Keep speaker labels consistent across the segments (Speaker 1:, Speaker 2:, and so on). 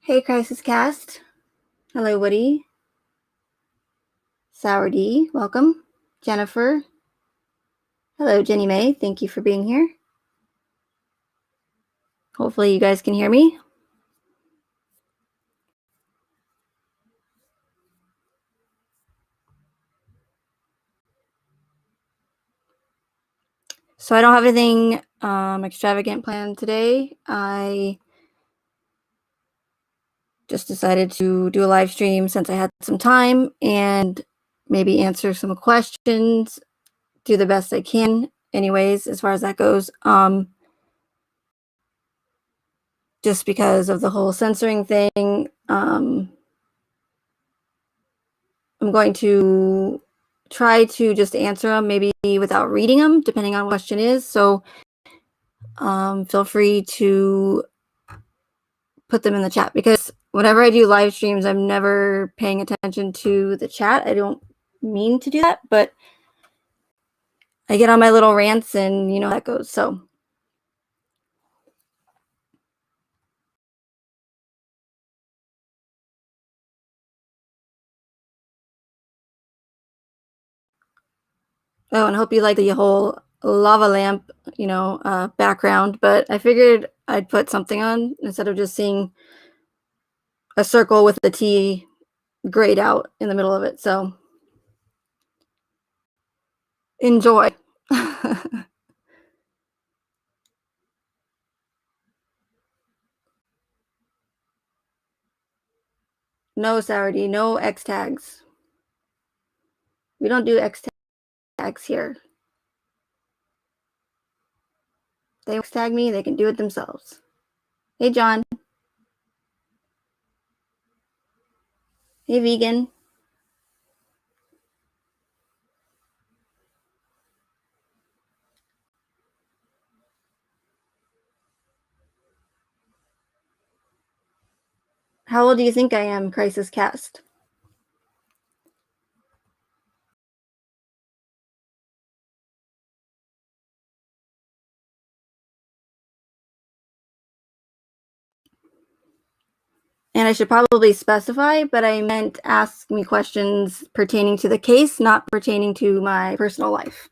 Speaker 1: Hey, Crisis Cast. Hello, Woody. Sour D, welcome. Jennifer. Hello, Jenny May. Thank you for being here. Hopefully you guys can hear me. So I don't have anything extravagant planned today. I just decided to do a live stream since I had some time and maybe answer some questions, do the best I can anyways, as far as that goes. Just because of the whole censoring thing, I'm going to try to just answer them maybe without reading them, depending on what the question is. So feel free to put them in the chat, because whenever I do live streams, I'm never paying attention to the chat. I don't mean to do that, but I get on my little rants and you know how that goes. So and I hope you like the whole lava lamp, background, but I figured I'd put something on instead of just seeing a circle with the T grayed out in the middle of it. So enjoy. No, Saturday, no X tags. We don't do X tags here. They X tag me, they can do it themselves. Hey, John. Hey, vegan. How old do you think I am, Crisis Cast? And I should probably specify, but I meant ask me questions pertaining to the case, not pertaining to my personal life.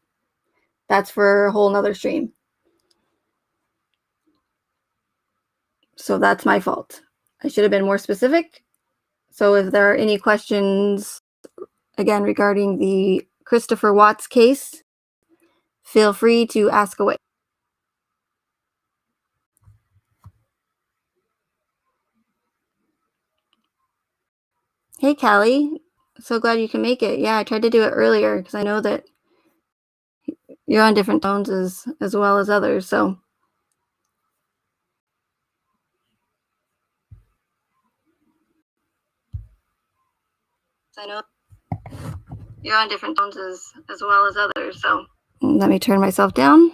Speaker 1: That's for a whole nother stream. So that's my fault. I should have been more specific. So if there are any questions, again, regarding the Christopher Watts case, feel free to ask away. Hey, Callie. So glad you can make it. Yeah, I tried to do it earlier because I know that you're on different tones as well as others. So I know you're on different tones as well as others. So let me turn myself down.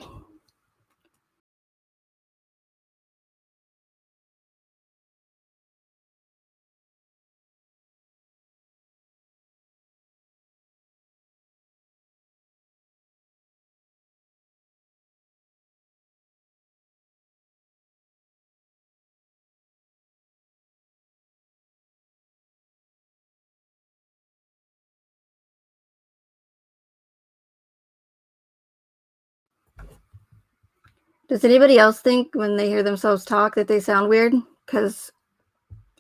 Speaker 1: Does anybody else think when they hear themselves talk that they sound weird? Because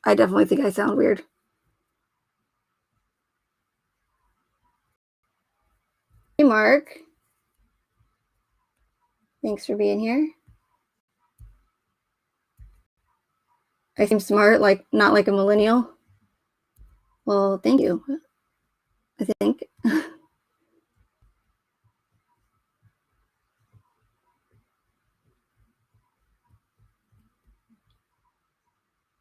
Speaker 1: I definitely think I sound weird. Hey, Mark. Thanks for being here. I seem smart, like not like a millennial. Well, thank you, I think.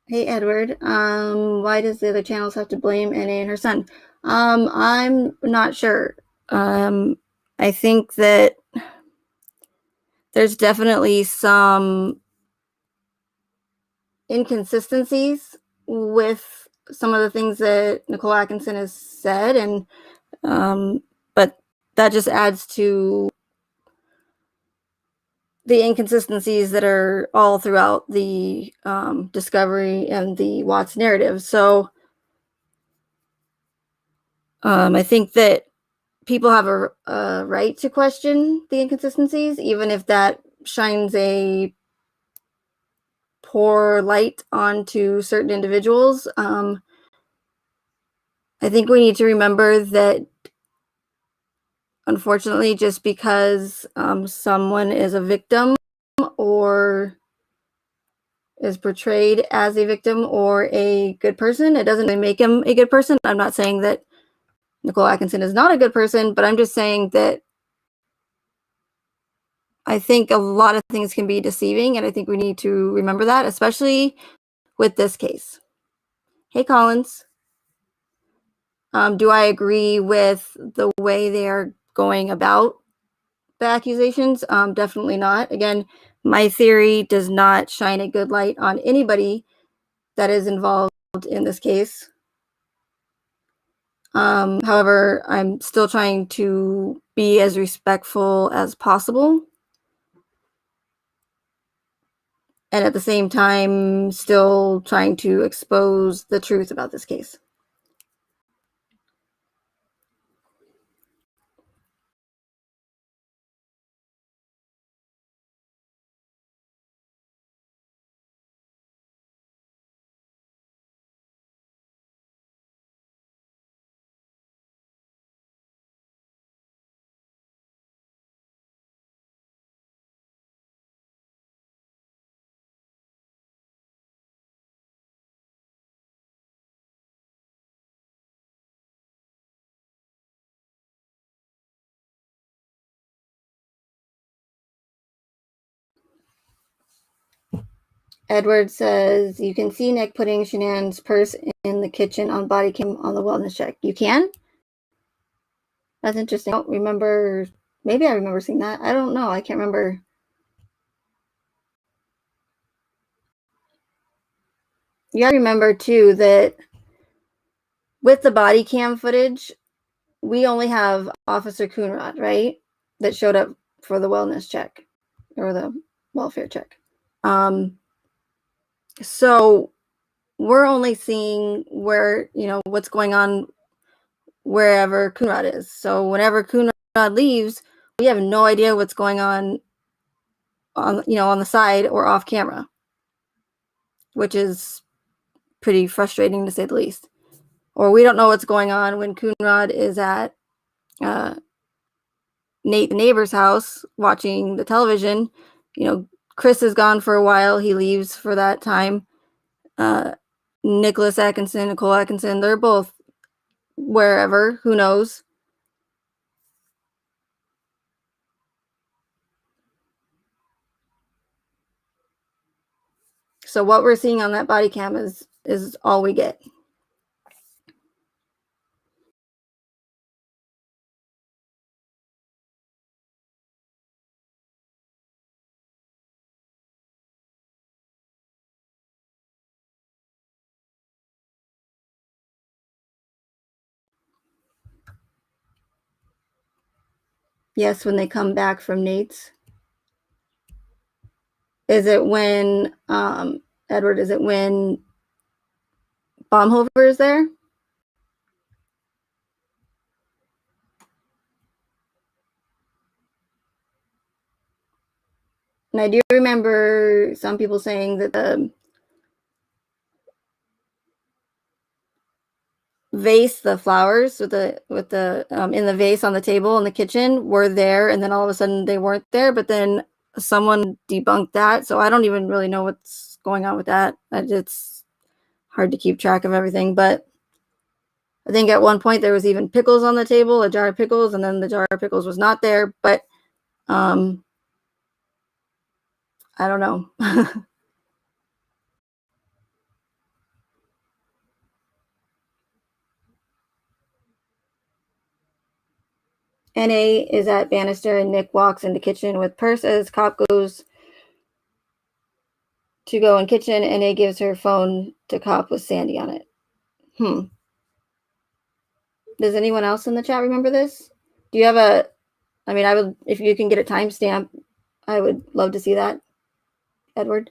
Speaker 1: Hey, Edward. Why does the other channels have to blame NA and her son? I'm not sure. I think that there's definitely some inconsistencies with some of the things that Nicole Atkinson has said, and but that just adds to the inconsistencies that are all throughout the discovery and the Watts narrative. So I think that people have a right to question the inconsistencies, even if that shines a poor light onto certain individuals. I think we need to remember that, unfortunately, just because someone is a victim or is portrayed as a victim or a good person, it doesn't really make him a good person. I'm not saying that Nicole Atkinson is not a good person, but I'm just saying that I think a lot of things can be deceiving, and I think we need to remember that, especially with this case. Hey, Collins. Do I agree with the way they are going about the accusations? Definitely not. Again, my theory does not shine a good light on anybody that is involved in this case. However, I'm still trying to be as respectful as possible. And at the same time, still trying to expose the truth about this case. Edward says, you can see Nick putting Shanann's purse in the kitchen on body cam on the wellness check. You can? That's interesting. I don't remember. Maybe I remember seeing that. I don't know. I can't remember. You gotta remember, too, that with the body cam footage, we only have Officer Coonrod, right? That showed up for the wellness check or the welfare check. So we're only seeing where, what's going on wherever Coonrod is. So whenever Coonrod leaves, we have no idea what's going on the side or off camera, which is pretty frustrating to say the least. Or we don't know what's going on when Coonrod is at Nate the neighbor's house watching the television. Chris is gone for a while. He leaves for that time. Nicholas Atkinson, Nicole Atkinson, they're both wherever. Who knows? So what we're seeing on that body cam is all we get. Yes, when they come back from Nate's. Is it when, Edward, is it when Baumhofer is there? And I do remember some people saying that the vase, the flowers with the in the vase on the table in the kitchen were there, and then all of a sudden they weren't there. But then someone debunked that, so I don't even really know what's going on with that. It's hard to keep track of everything, but I think at one point there was even pickles on the table, a jar of pickles, and then the jar of pickles was not there. But I don't know. NA is at Bannister, and Nick walks in the kitchen with purse as cop goes to go in kitchen. NA gives her phone to cop with Sandy on it. Does anyone else in the chat remember this? Do you have I would, if you can get a timestamp, I would love to see that, Edward.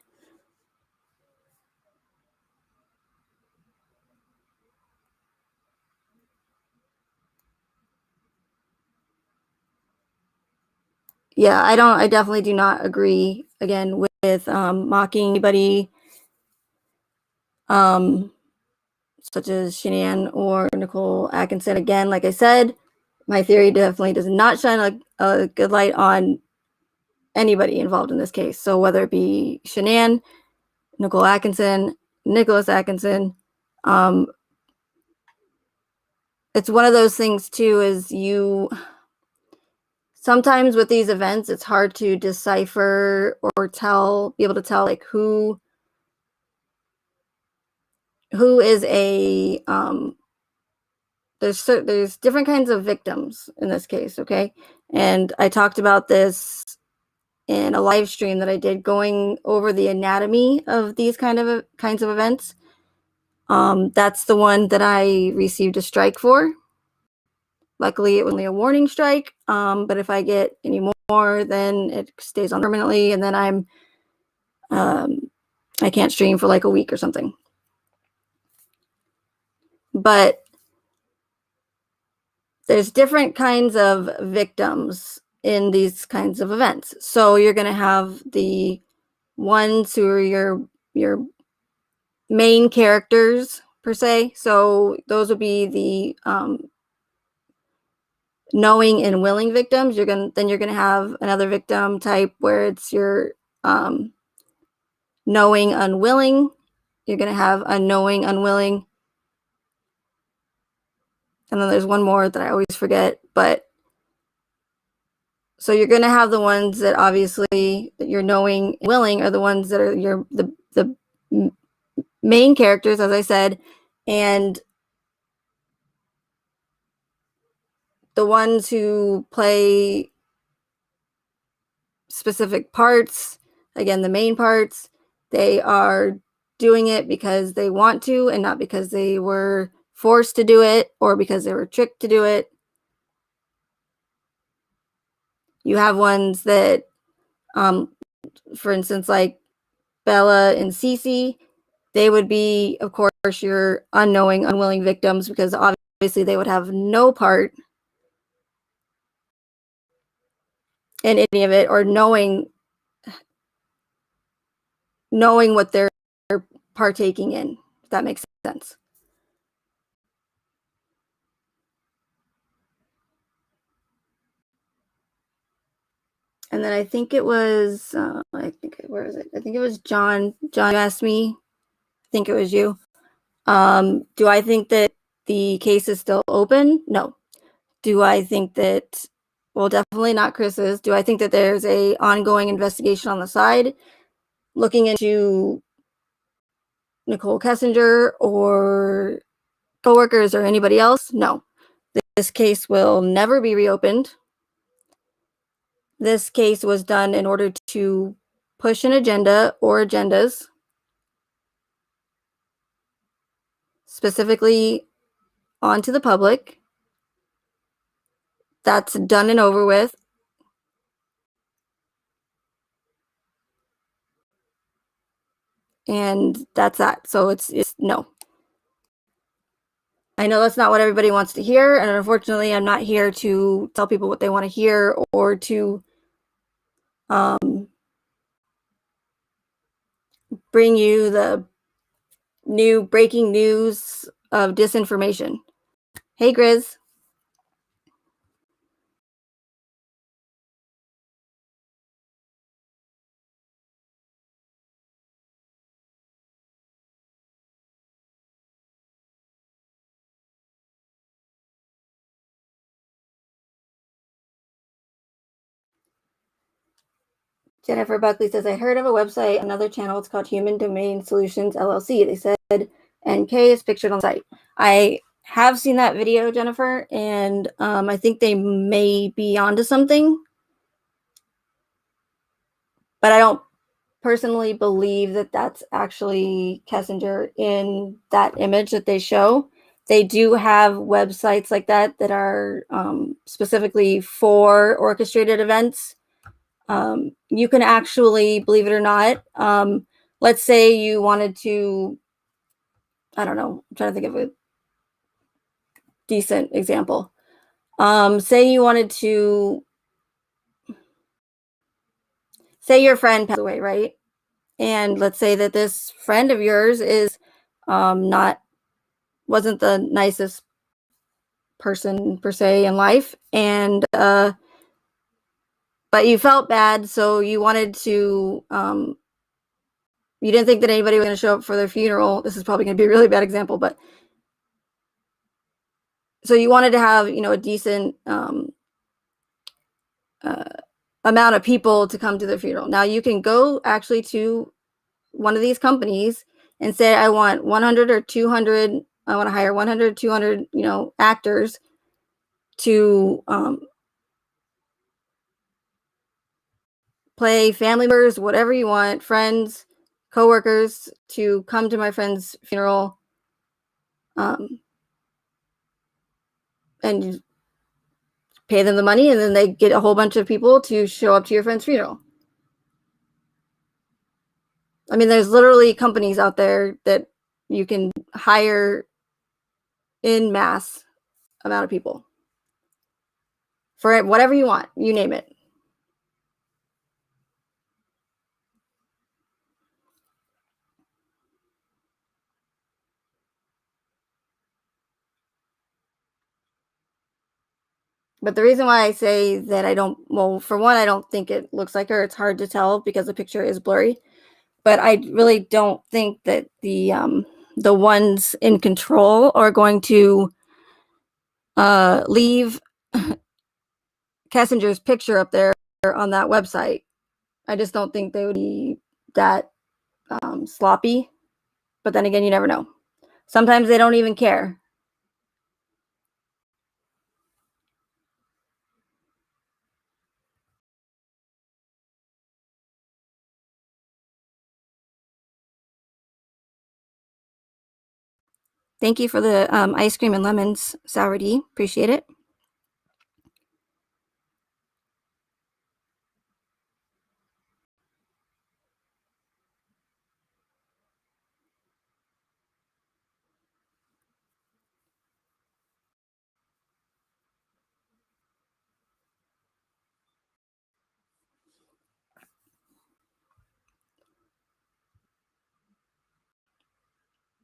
Speaker 1: Yeah, I definitely do not agree again with mocking anybody, such as Shanann or Nicole Atkinson. Again, like I said, my theory definitely does not shine a good light on anybody involved in this case. So whether it be Shanann, Nicole Atkinson, Nicholas Atkinson, it's one of those things too, is sometimes with these events, it's hard to decipher or be able to tell like who is a there's different kinds of victims in this case, okay? And I talked about this in a live stream that I did, going over the anatomy of these kinds of events. That's the one that I received a strike for. Luckily, it was only a warning strike, but if I get any more, then it stays on permanently, and then I can't stream for like a week or something. But there's different kinds of victims in these kinds of events. So you're going to have the ones who are your main characters per se. So those would be the knowing and willing victims. You're gonna have another victim type where it's your knowing unwilling. You're gonna have unknowing unwilling, and then there's one more that I always forget. But so you're gonna have the ones that obviously that you're knowing and willing are the ones that are the main characters, as I said, and the ones who play specific parts, again, the main parts, they are doing it because they want to and not because they were forced to do it or because they were tricked to do it. You have ones that, for instance, like Bella and Cece, they would be, of course, your unknowing, unwilling victims because obviously they would have no part in any of it or knowing what they're partaking in, if that makes sense. And then I think it was, where is it? I think it was John. John asked me, I think it was you. Do I think that the case is still open? No. Do I think that, well, definitely not Chris's. Do I think that there's a ongoing investigation on the side looking into Nicole Kessinger or coworkers or anybody else? No. This case will never be reopened. This case was done in order to push an agenda or agendas, specifically onto the public. That's done and over with. And that's that. So it's no. I know that's not what everybody wants to hear, and unfortunately, I'm not here to tell people what they want to hear or to bring you the new breaking news of disinformation. Hey, Grizz. Jennifer Buckley says, I heard of a website, another channel, it's called Human Domain Solutions LLC. They said NK is pictured on the site. I have seen that video, Jennifer, and I think they may be onto something. But I don't personally believe that that's actually Kessinger in that image that they show. They do have websites like that that are specifically for orchestrated events. You can actually, believe it or not, let's say you wanted to, I don't know, I'm trying to think of a decent example. Say you wanted to, say your friend passed away, right? And let's say that this friend of yours is not, wasn't the nicest person per se in life, and but you felt bad, so you wanted to, you didn't think that anybody was going to show up for their funeral. This is probably going to be a really bad example, but so you wanted to have, you know, a decent uh, amount of people to come to the funeral. Now you can go actually to one of these companies and say, I want 100 or 200, I want to hire 100, 200, you know, actors to play family members, whatever you want, friends, coworkers, to come to my friend's funeral, and you pay them the money, and then they get a whole bunch of people to show up to your friend's funeral. I mean, there's literally companies out there that you can hire in mass amount of people for whatever you want, you name it. But the reason why I say that I don't, well, for one, I don't think it looks like her. It's hard to tell because the picture is blurry. But I really don't think that the ones in control are going to leave Kessinger's picture up there on that website. I just don't think they would be that sloppy. But then again, you never know. Sometimes they don't even care. Thank you for the ice cream and lemons, Sour D. Appreciate it.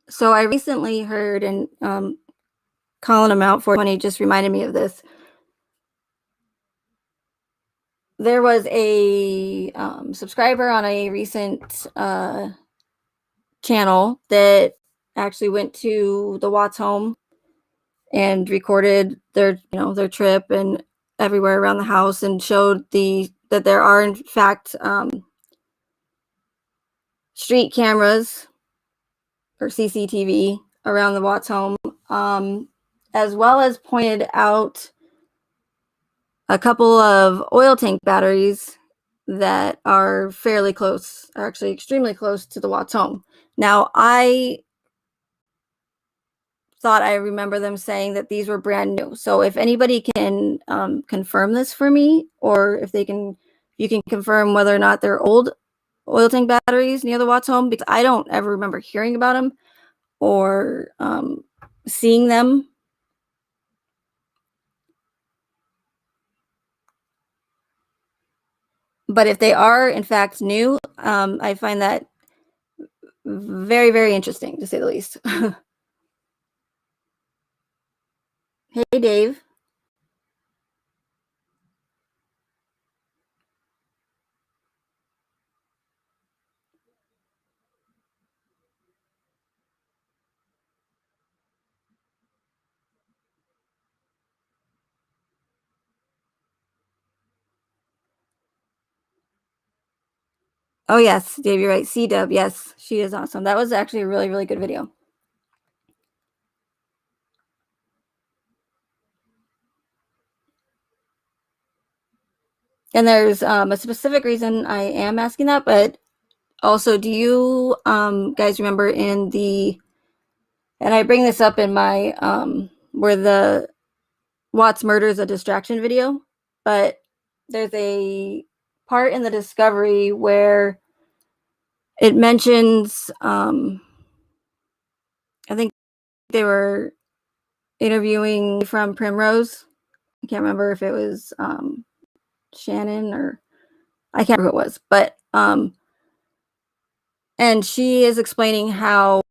Speaker 1: So I recently heard, and calling them out for 20 just reminded me of this. There was a subscriber on a recent channel that actually went to the Watts home and recorded their, you know, their trip and everywhere around the house, and showed that there are in fact street cameras or CCTV around the Watts home, as well as pointed out a couple of oil tank batteries that are fairly close, are actually extremely close to the Watts home. Now, I thought I remember them saying that these were brand new. So if anybody can confirm this for me, or if they can, you can confirm whether or not they're old oil tank batteries near the Watts home, because I don't ever remember hearing about them or seeing them. But if they are in fact new, I find that very, very interesting, to say the least. Hey, Dave. Oh, yes, Dave, you're right. C-Dub, yes, she is awesome. That was actually a really, really good video. And there's a specific reason I am asking that, but also, do you guys remember in the, and I bring this up in my, where the Watts murder is a distraction video, but there's a part in the discovery where it mentions, I think they were interviewing from Primrose. I can't remember if it was Shannon or I can't remember who it was, but and she is explaining how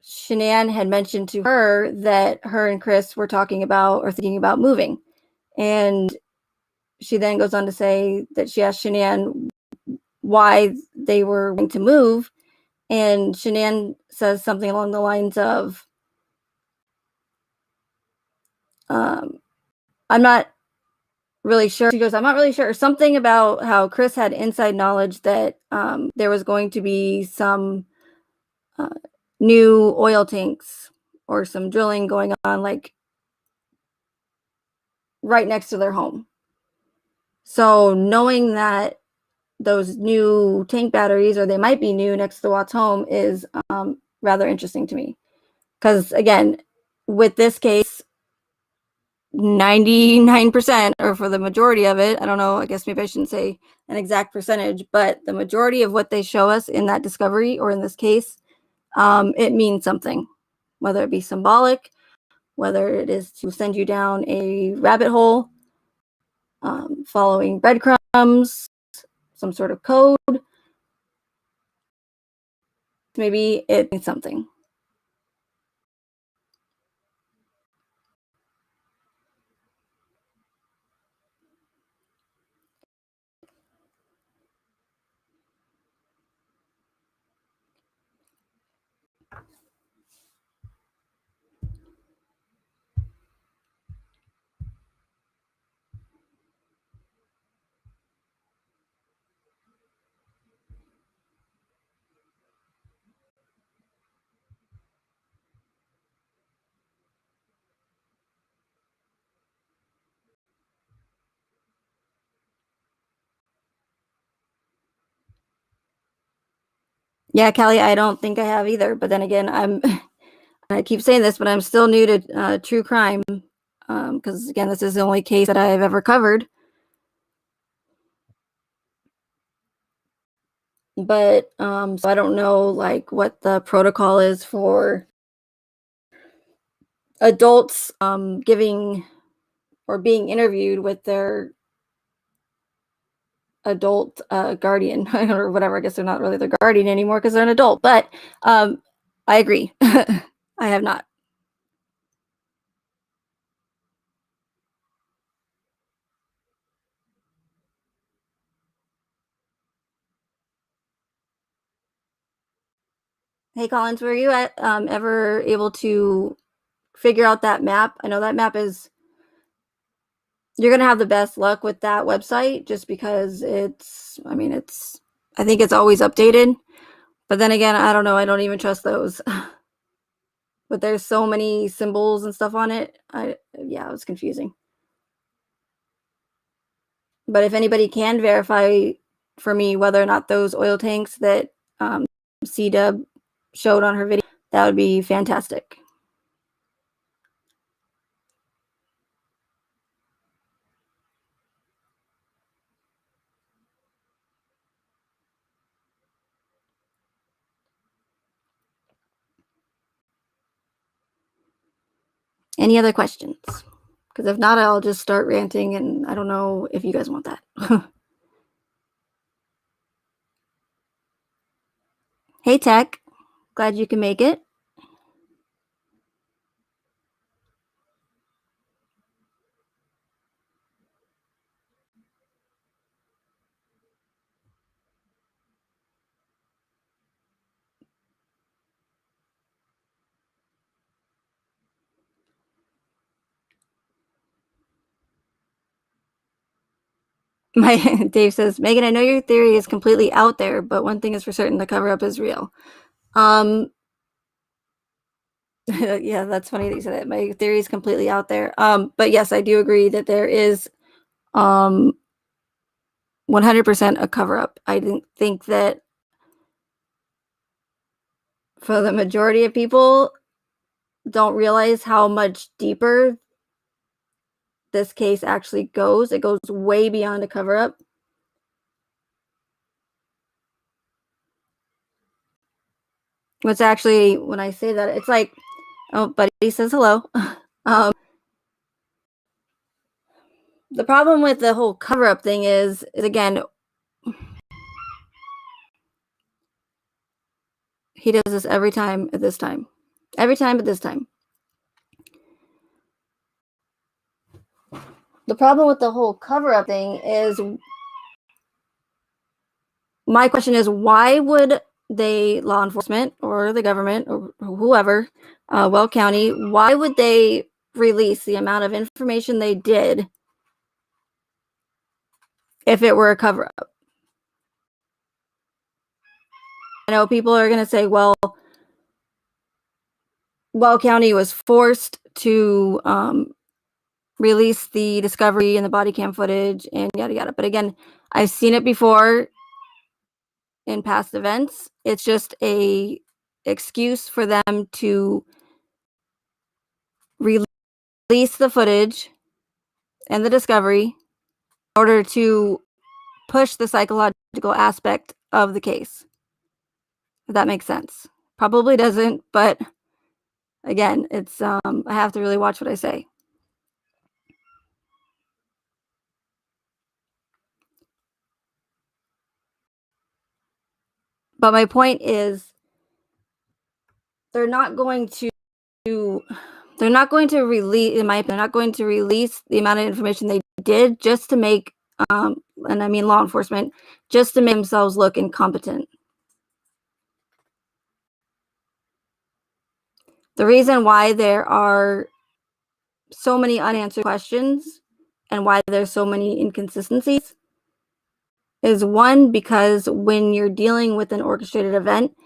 Speaker 1: Shanann had mentioned to her that her and Chris were talking about or thinking about moving. And she then goes on to say that she asked Shanann why they were going to move. And Shanann says something along the lines of, I'm not really sure. She goes, I'm not really sure. Something about how Chris had inside knowledge that there was going to be some new oil tanks or some drilling going on, like right next to their home. So knowing that those new tank batteries, or they might be new next to Watt's home, is rather interesting to me. Because again, with this case, 99%, or for the majority of it, I don't know, I guess maybe I shouldn't say an exact percentage, but the majority of what they show us in that discovery, or in this case, it means something, whether it be symbolic, whether it is to send you down a rabbit hole, following breadcrumbs, some sort of code. Maybe it means something. Yeah, Callie, I don't think I have either. But then again, I keep saying this, but I'm still new to true crime, because again, this is the only case that I've ever covered. But so I don't know like what the protocol is for adults giving or being interviewed with their adult guardian or whatever. I guess they're not really their guardian anymore because they're an adult. But I agree. I have not. Hey, Collins, were you ever able to figure out that map? I know that map is, you're going to have the best luck with that website just because it's, I mean, it's, I think it's always updated. But then again, I don't know. I don't even trust those. But there's so many symbols and stuff on it. Yeah, it was confusing. But if anybody can verify for me whether or not those oil tanks that C-Dub showed on her video, that would be fantastic. Any other questions? Because if not, I'll just start ranting, and I don't know if you guys want that. Hey, Tech. Glad you can make it. My Dave says, Megan, I know your theory is completely out there, but one thing is for certain, the cover up is real. Yeah, that's funny that you said that. My theory is completely out there. But yes, I do agree that there is 100% a cover up. I didn't think that for the majority of people don't realize how much deeper this case actually goes. It goes way beyond a cover up. What's actually, when I say that, it's like, oh, Buddy says hello. The problem with the whole cover-up thing is again, he does this every time at this time. Every time at this time. The problem with the whole cover-up thing is, my question is, why would they, law enforcement or the government or whoever, Weld County, why would they release the amount of information they did if it were a cover-up? I know people are going to say, well, Weld County was forced to release the discovery and the body cam footage and yada yada. But again, I've seen it before in past events. It's just a excuse for them to release the footage and the discovery in order to push the psychological aspect of the case. If that makes sense. Probably doesn't, but again, it's I have to really watch what I say. But my point is, they're not going to release, in my opinion, they're not going to release the amount of information they did just to make, and I mean law enforcement, just to make themselves look incompetent. The reason why there are so many unanswered questions and why there's so many inconsistencies is, one, because when you're dealing with an orchestrated event,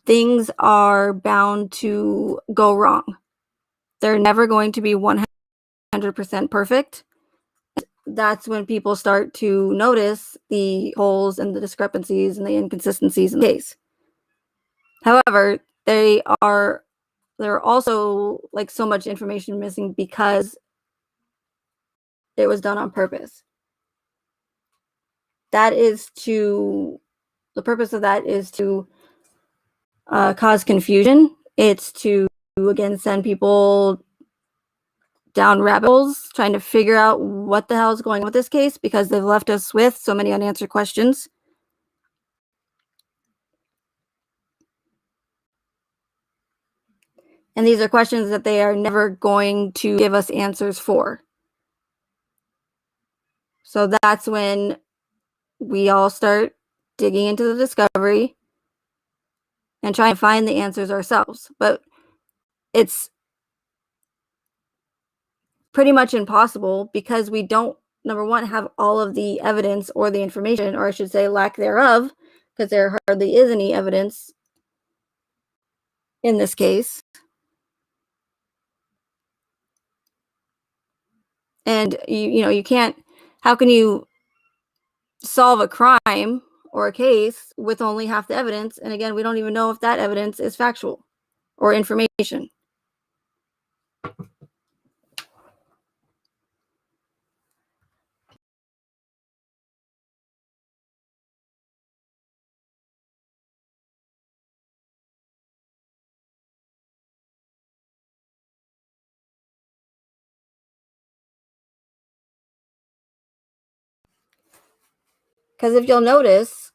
Speaker 1: things are bound to go wrong. They're never going to be 100% perfect. That's when people start to notice the holes and the discrepancies and the inconsistencies in the case. However, there are also like so much information missing because it was done on purpose. The purpose of that is to cause confusion. It's to, again, send people down rabbit holes trying to figure out what the hell is going on with this case, because they've left us with so many unanswered questions. And these are questions that they are never going to give us answers for. So that's when we all start digging into the discovery and trying to find the answers ourselves. But it's pretty much impossible because we don't, number one, have all of the evidence or the information, or I should say lack thereof, because there hardly is any evidence in this case. And you can't, how can you solve a crime or a case with only half the evidence? And again, we don't even know if that evidence is factual or information. Because if you'll notice,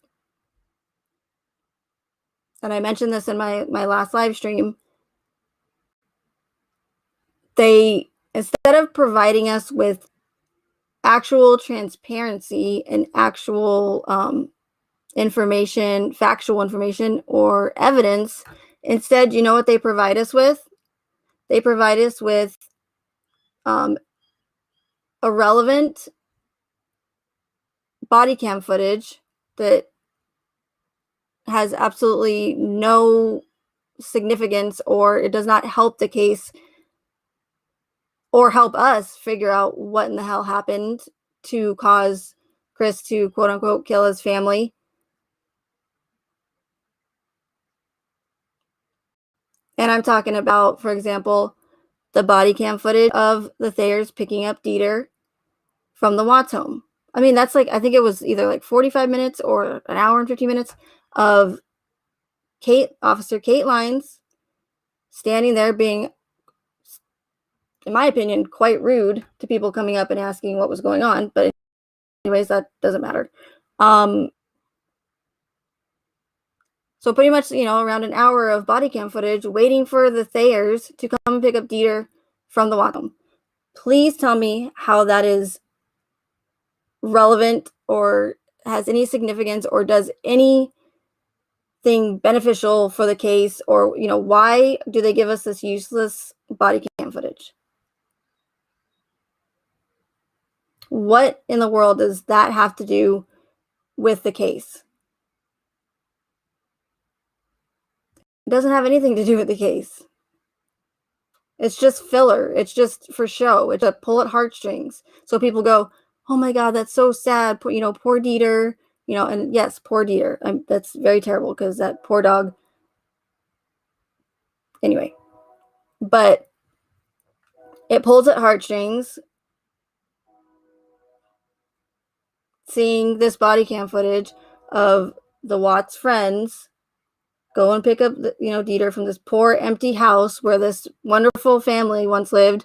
Speaker 1: and I mentioned this in my last live stream, they, instead of providing us with actual transparency and actual information, factual information or evidence, instead, you know what they provide us with? They provide us with irrelevant body cam footage that has absolutely no significance, or it does not help the case or help us figure out what in the hell happened to cause Chris to, quote unquote, kill his family. And I'm talking about, for example, the body cam footage of the Thayers picking up Dieter from the Watts home. I mean, that's like, I think it was either like 45 minutes or an hour and 15 minutes of Officer Kate Lines standing there being, in my opinion, quite rude to people coming up and asking what was going on. But anyways, that doesn't matter. So pretty much, around an hour of body cam footage waiting for the Thayers to come pick up Dieter from the Wacom. Please tell me how that is relevant or has any significance or does anything beneficial for the case, or why do they give us this useless body cam footage? What in the world does that have to do with the case? It doesn't have anything to do with the case. It's just filler. It's just for show. It's a pull at heartstrings. So people go, oh my God, that's so sad. Poor Dieter. And yes, poor Dieter. That's very terrible because that poor dog. Anyway, but it pulls at heartstrings. Seeing this body cam footage of the Watts friends go and pick up Dieter from this poor empty house where this wonderful family once lived,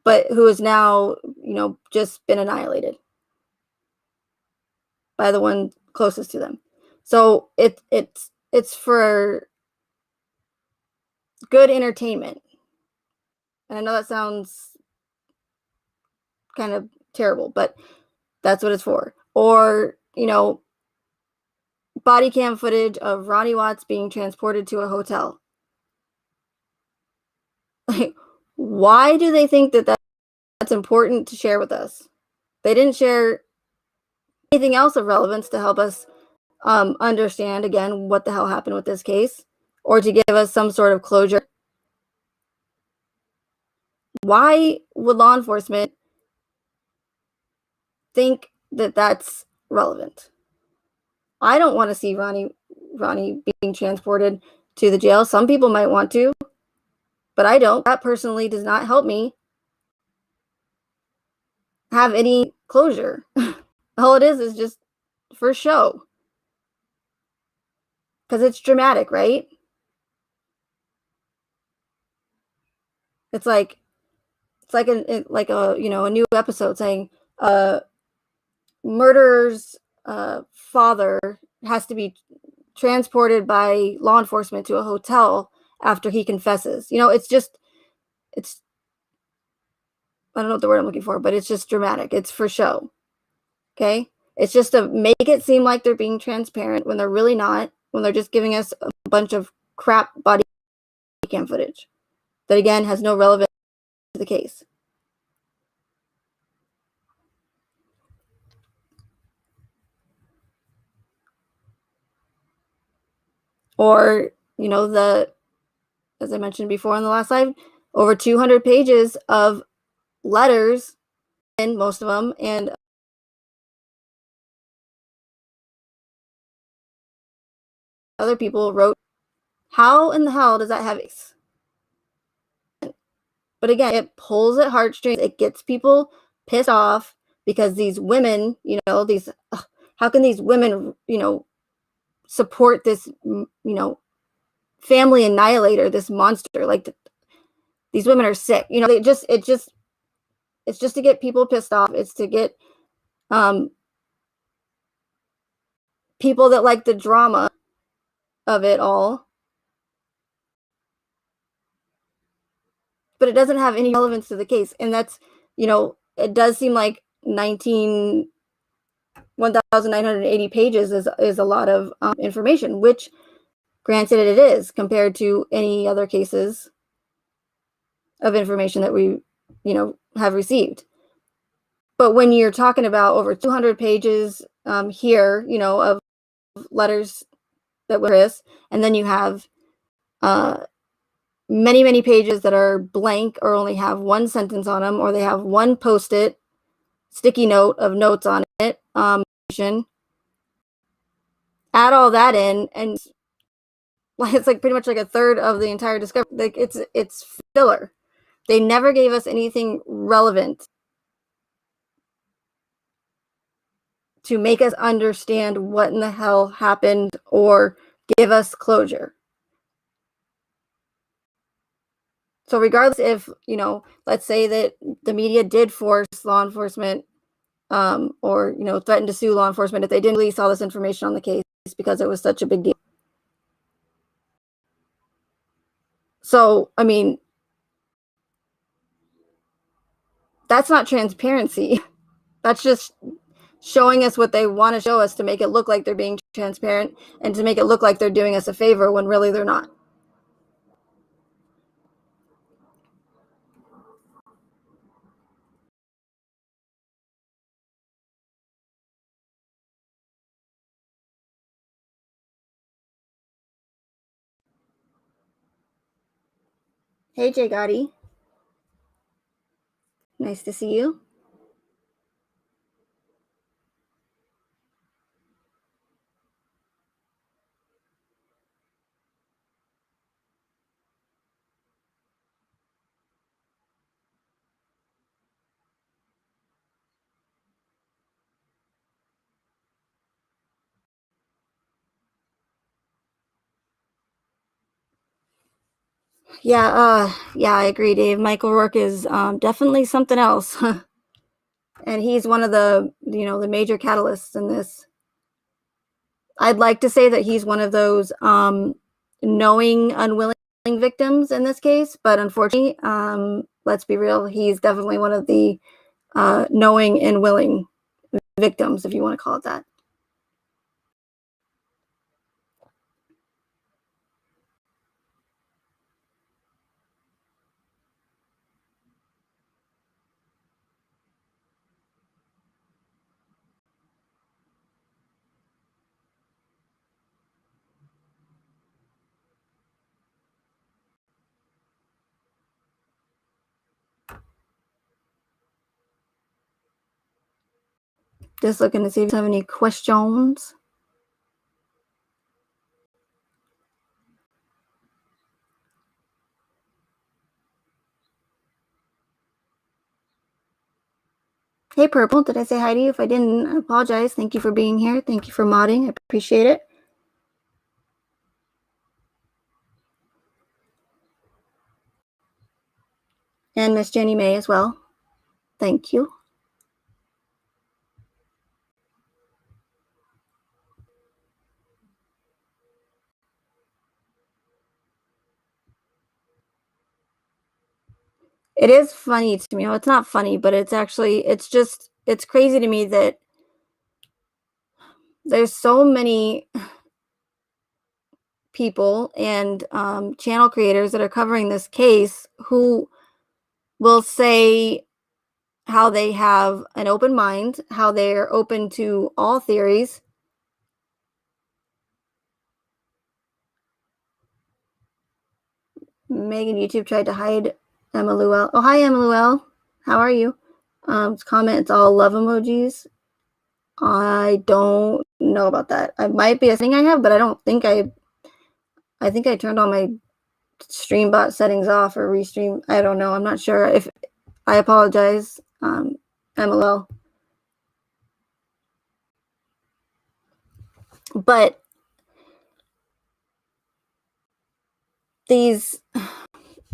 Speaker 1: but who is now just been annihilated by the one closest to them. So it's for good entertainment. And I know that sounds kind of terrible, but that's what it's for. Or, body cam footage of Ronnie Watts being transported to a hotel. Like, why do they think that that's important to share with us? They didn't share anything else of relevance to help us understand, again, what the hell happened with this case, or to give us some sort of closure. Why would law enforcement think that that's relevant? I don't want to see Ronnie being transported to the jail. Some people might want to, but I don't. That personally does not help me have any closure. All it is just for show. Because it's dramatic, right? It's like a new episode saying murderer's father has to be transported by law enforcement to a hotel after he confesses. It's I don't know what the word I'm looking for, but it's just dramatic. It's for show. Okay? It's just to make it seem like they're being transparent when they're really not, when they're just giving us a bunch of crap body cam footage that, again, has no relevance to the case. Or, as I mentioned before in the last slide, over 200 pages of letters, and most of them, and other people wrote. How in the hell does that have? But again, it pulls at heartstrings. It gets people pissed off because these women, how can these women, support this, family annihilator, this monster? Like, these women are sick. It's just to get people pissed off. It's to get people that like the drama of it all. But it doesn't have any relevance to the case. And that's, it does seem like 1,980 pages is a lot of information, which, granted, it is compared to any other cases of information that we, have received. But when you're talking about over 200 pages here, of letters that were Chris, and then you have many, many pages that are blank or only have one sentence on them, or they have one post-it sticky note of notes on it. Add all that in, and it's like pretty much like a third of the entire discovery. Like, it's filler. They never gave us anything relevant to make us understand what in the hell happened, or give us closure. So regardless if, let's say that the media did force law enforcement or, threaten to sue law enforcement if they didn't release all this information on the case because it was such a big deal. So, I mean, that's not transparency. That's just showing us what they want to show us to make it look like they're being transparent and to make it look like they're doing us a favor when really they're not. Hey, Jay Gotti. Nice to see you. Yeah, I agree, Dave. Michael Rourke is definitely something else. And he's one of the major catalysts in this. I'd like to say that he's one of those knowing, unwilling victims in this case, but unfortunately, let's be real, he's definitely one of the knowing and willing victims, if you want to call it that. Just looking to see if you have any questions. Hey, Purple, did I say hi to you? If I didn't, I apologize. Thank you for being here. Thank you for modding. I appreciate it. And Miss Jenny May as well. Thank you. It is funny to me. Well, it's not funny, but it's crazy to me that there's so many people and channel creators that are covering this case who will say how they have an open mind, how they're open to all theories. Megan YouTube tried to hide Emma Luell. Oh, hi, Emma Luell. How are you? Comment, it's all love emojis. I don't know about that. I might be a thing I have, but I don't think I think I turned all my StreamBot settings off or ReStream. I don't know. I'm not sure. If I apologize, MLL. But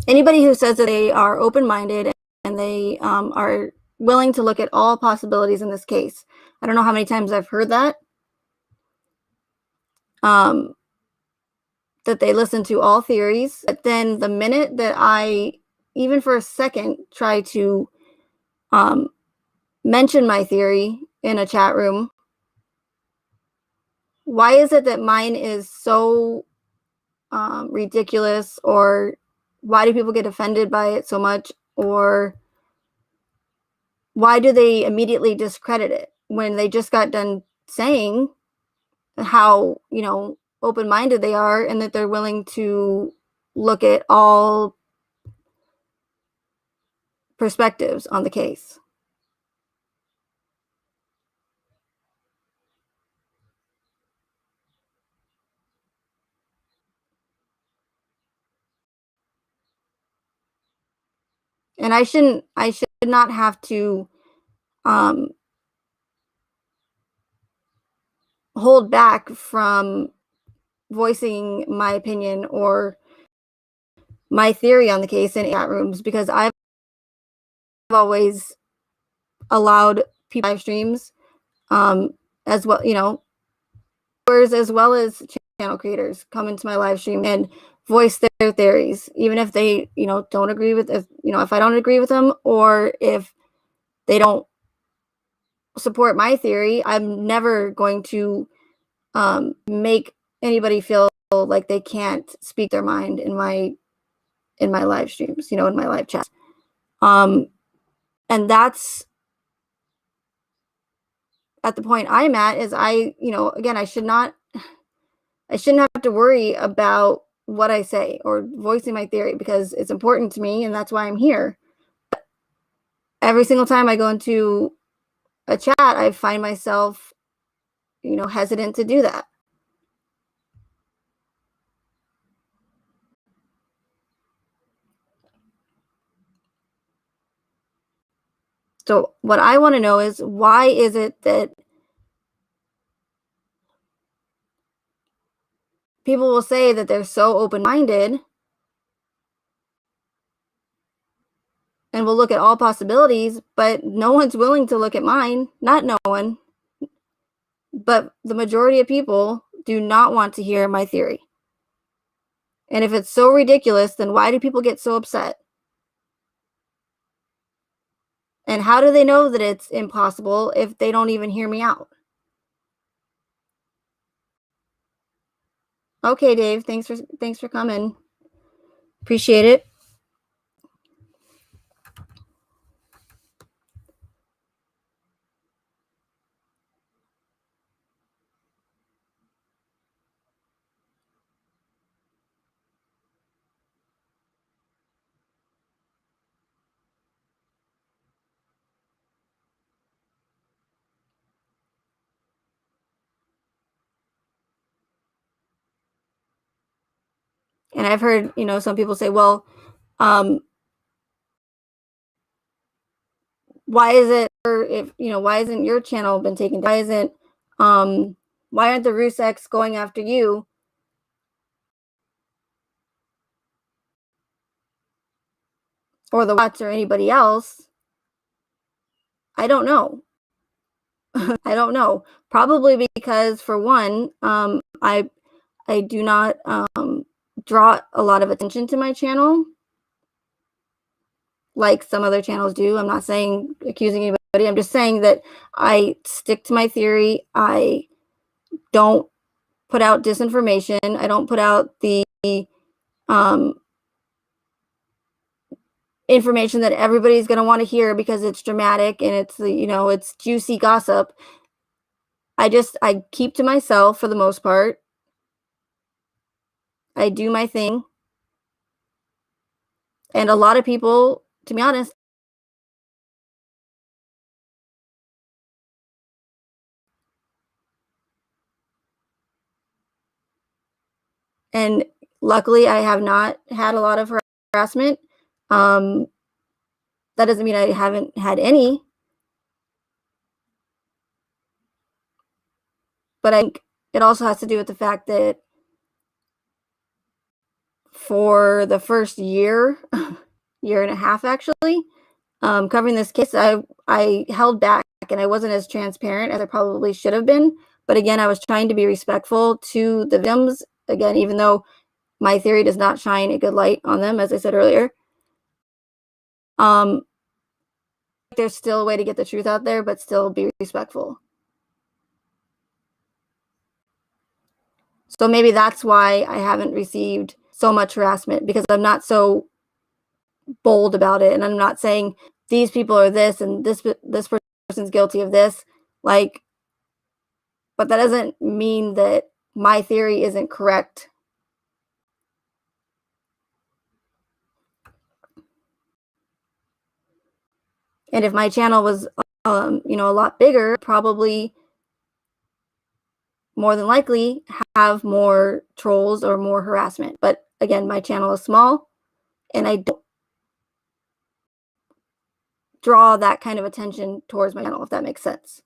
Speaker 1: anybody who says that they are open-minded and they are willing to look at all possibilities in this case. I don't know how many times I've heard that. That they listen to all theories, but then the minute that I, even for a second, try to mention my theory in a chat room, why is it that mine is so ridiculous, or why do people get offended by it so much, or why do they immediately discredit it when they just got done saying how, open-minded they are and that they're willing to look at all perspectives on the case? And I should not have to hold back from voicing my opinion or my theory on the case in chat rooms, because I've always allowed people live streams, as well, as well as channel creators come into my live stream and voice their theories, even if they, don't agree with, if I don't agree with them, or if they don't support my theory. I'm never going to make anybody feel like they can't speak their mind in my live streams, in my live chat. And that's at the point I'm at, is again, I shouldn't have to worry about what I say or voicing my theory, because it's important to me and that's why I'm here. Every single time I go into a chat, I find myself, hesitant to do that. So what I want to know is, why is it that people will say that they're so open-minded and will look at all possibilities, but no one's willing to look at mine? Not no one, but the majority of people do not want to hear my theory. And if it's so ridiculous, then why do people get so upset? And how do they know that it's impossible if they don't even hear me out? Okay, Dave, thanks for coming. Appreciate it. And I've heard, some people say, well, why is it, or if, why isn't your channel been taken down? Why aren't the Ruseks going after you? Or the Watts or anybody else? I don't know. I don't know. Probably because, for one, I do not draw a lot of attention to my channel like some other channels do. I'm not saying accusing anybody. I'm just saying that I stick to my theory. I don't put out disinformation. I don't put out the information that everybody's going to want to hear because it's dramatic and it's, it's juicy gossip. I keep to myself for the most part. I do my thing. And a lot of people, to be honest, and luckily I have not had a lot of harassment. That doesn't mean I haven't had any. But I think it also has to do with the fact that for the first year and a half, actually, covering this case, I held back and I wasn't as transparent as I probably should have been. But again, I was trying to be respectful to the victims. Again, even though my theory does not shine a good light on them, as I said earlier, there's still a way to get the truth out there, but still be respectful. So maybe that's why I haven't received so much harassment, because I'm not so bold about it, and I'm not saying these people are this and this person's guilty of this, like, but that doesn't mean that my theory isn't correct. And if my channel was a lot bigger, probably more than likely have more trolls or more harassment. But again, my channel is small and I don't draw that kind of attention towards my channel, if that makes sense.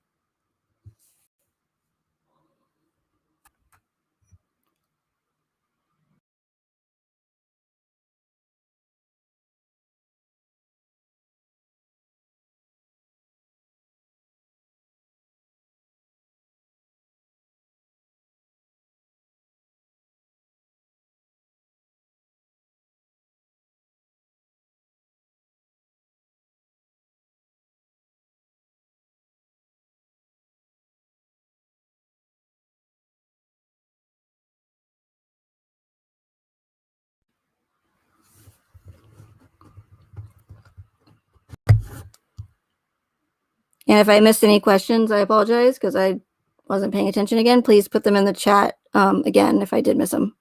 Speaker 1: And if I missed any questions, I apologize because I wasn't paying attention again. Please put them in the chat again if I did miss them.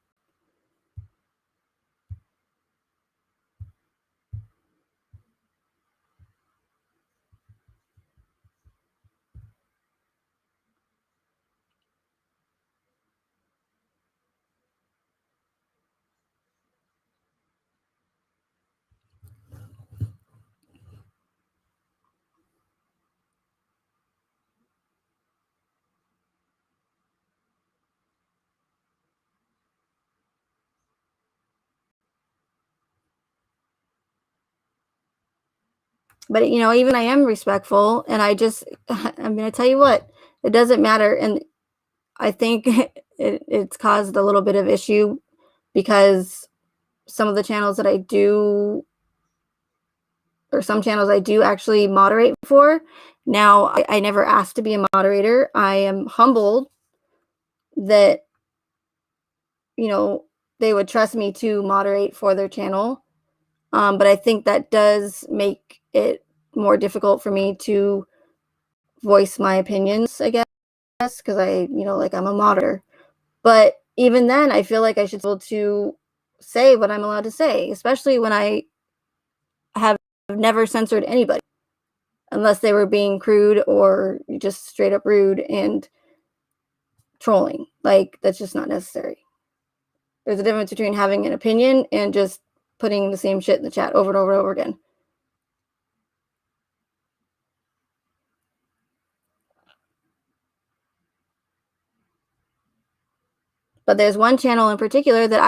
Speaker 1: But, you know, even I am respectful, and I just, I'm going to tell you what, it doesn't matter. And I think it's caused a little bit of issue because some of the channels that I do, or some channels I do actually moderate for. Now, I never asked to be a moderator. I am humbled that, you know, they would trust me to moderate for their channel. But I think that does make it more difficult for me to voice my opinions, I guess, because I, you know, like I'm a moderator. But even then, I feel like I should be able to say what I'm allowed to say, especially when I have never censored anybody unless they were being crude or just straight up rude and trolling. Like, that's just not necessary. There's a difference between having an opinion and just putting the same shit in the chat over and over and over again. But there's one channel in particular that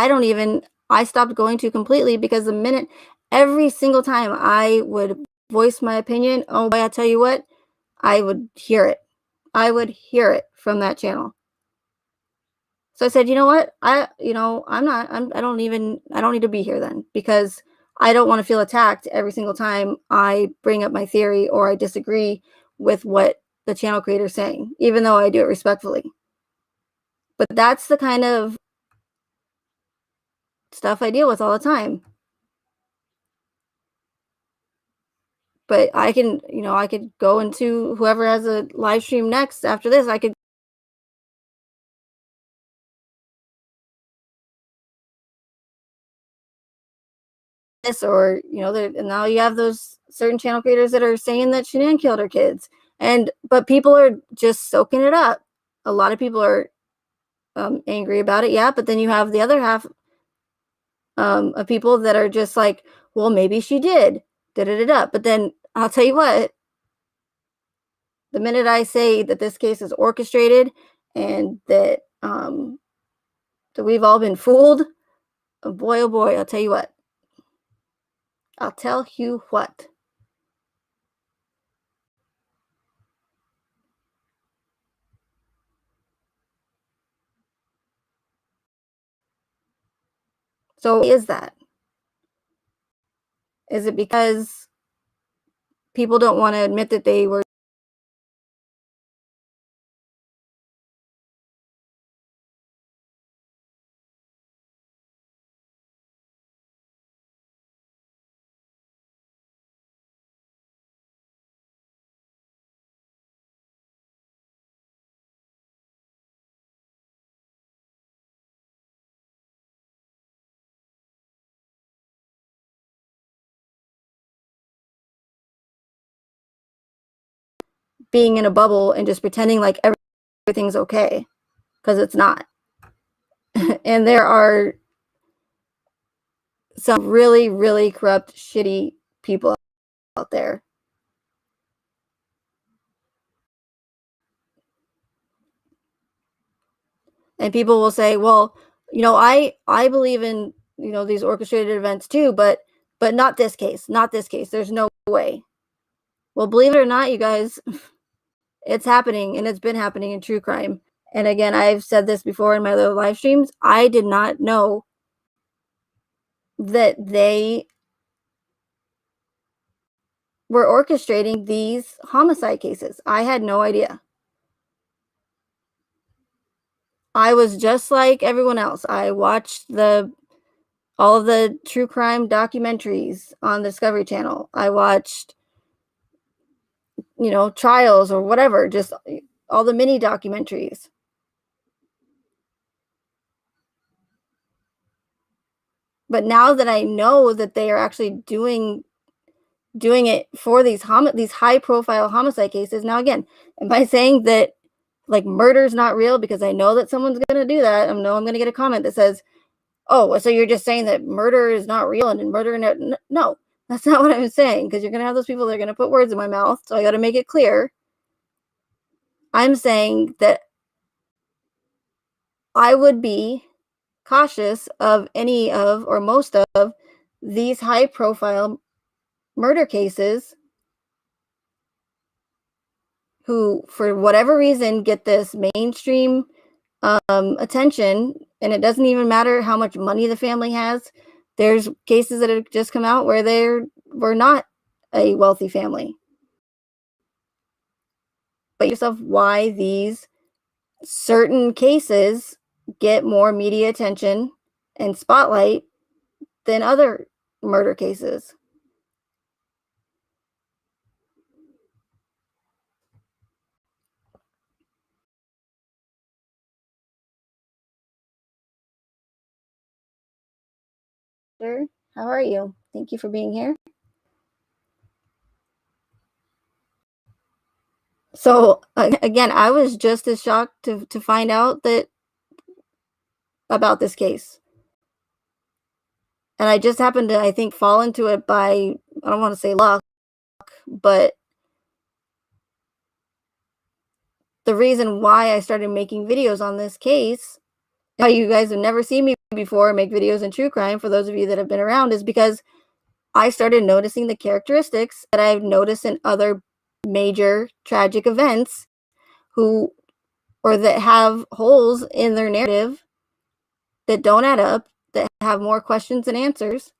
Speaker 1: I stopped going to completely because the minute, every single time I would voice my opinion, oh boy, I tell you what, I would hear it. I would hear it from that channel. So I said, you know what? I don't need to be here then, because I don't want to feel attacked every single time I bring up my theory or I disagree with what the channel creator is saying, even though I do it respectfully. But that's the kind of stuff I deal with all the time. But I can, I could go into whoever has a live stream next after this. I could this, or and now you have those certain channel creators that are saying that Shanann killed her kids, but people are just soaking it up. A lot of people are angry about it, yeah. But then you have the other half of people that are just like, well, maybe she did, But then I'll tell you what, the minute I say that this case is orchestrated and that that we've all been fooled, oh boy, I'll tell you what. So is that? Is it because people don't want to admit that they were being in a bubble and just pretending like everything's okay? Because it's not. And there are some really, really corrupt, shitty people out there. And people will say, well, I believe in, these orchestrated events too, but not this case. Not this case. There's no way. Well, believe it or not, you guys, it's happening, and it's been happening in true crime. And again, I've said this before in my little live streams. I did not know that they were orchestrating these homicide cases. I had no idea. I was just like everyone else. I watched all of the true crime documentaries on the Discovery Channel. I watched, trials or whatever, just all the mini documentaries. But now that I know that they are actually doing it for these high profile homicide cases. Now again, am I saying that like murder is not real because I know that someone's going to do that? I know I'm going to get a comment that says, "Oh, so you're just saying that murder is not real and murder no, that's not what I'm saying, because you're going to have those people that are going to put words in my mouth. So I got to make it clear. I'm saying that I would be cautious of any of or most of these high profile murder cases who, for whatever reason, get this mainstream attention, and it doesn't even matter how much money the family has. There's cases that have just come out where they were not a wealthy family. But yourself, why these certain cases get more media attention and spotlight than other murder cases. Sir, how are you? Thank you for being here. So again, I was just as shocked to find out that about this case. And I just happened to, I think, fall into it by, I don't want to say luck, but the reason why I started making videos on this case, how you guys have never seen me before make videos in true crime, for those of you that have been around, is because I started noticing the characteristics that I've noticed in other major tragic events that have holes in their narrative that don't add up, that have more questions than answers.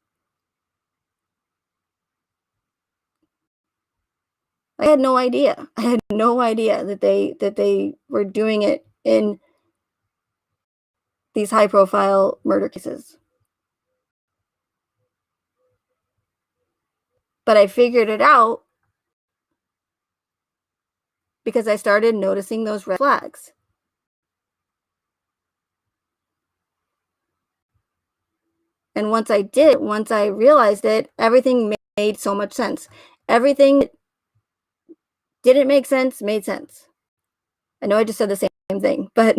Speaker 1: I had no idea. I had no idea that they were doing it in these high profile murder cases. But I figured it out because I started noticing those red flags. And once I realized it, everything made so much sense. Everything that didn't make sense made sense. I know I just said the same thing, but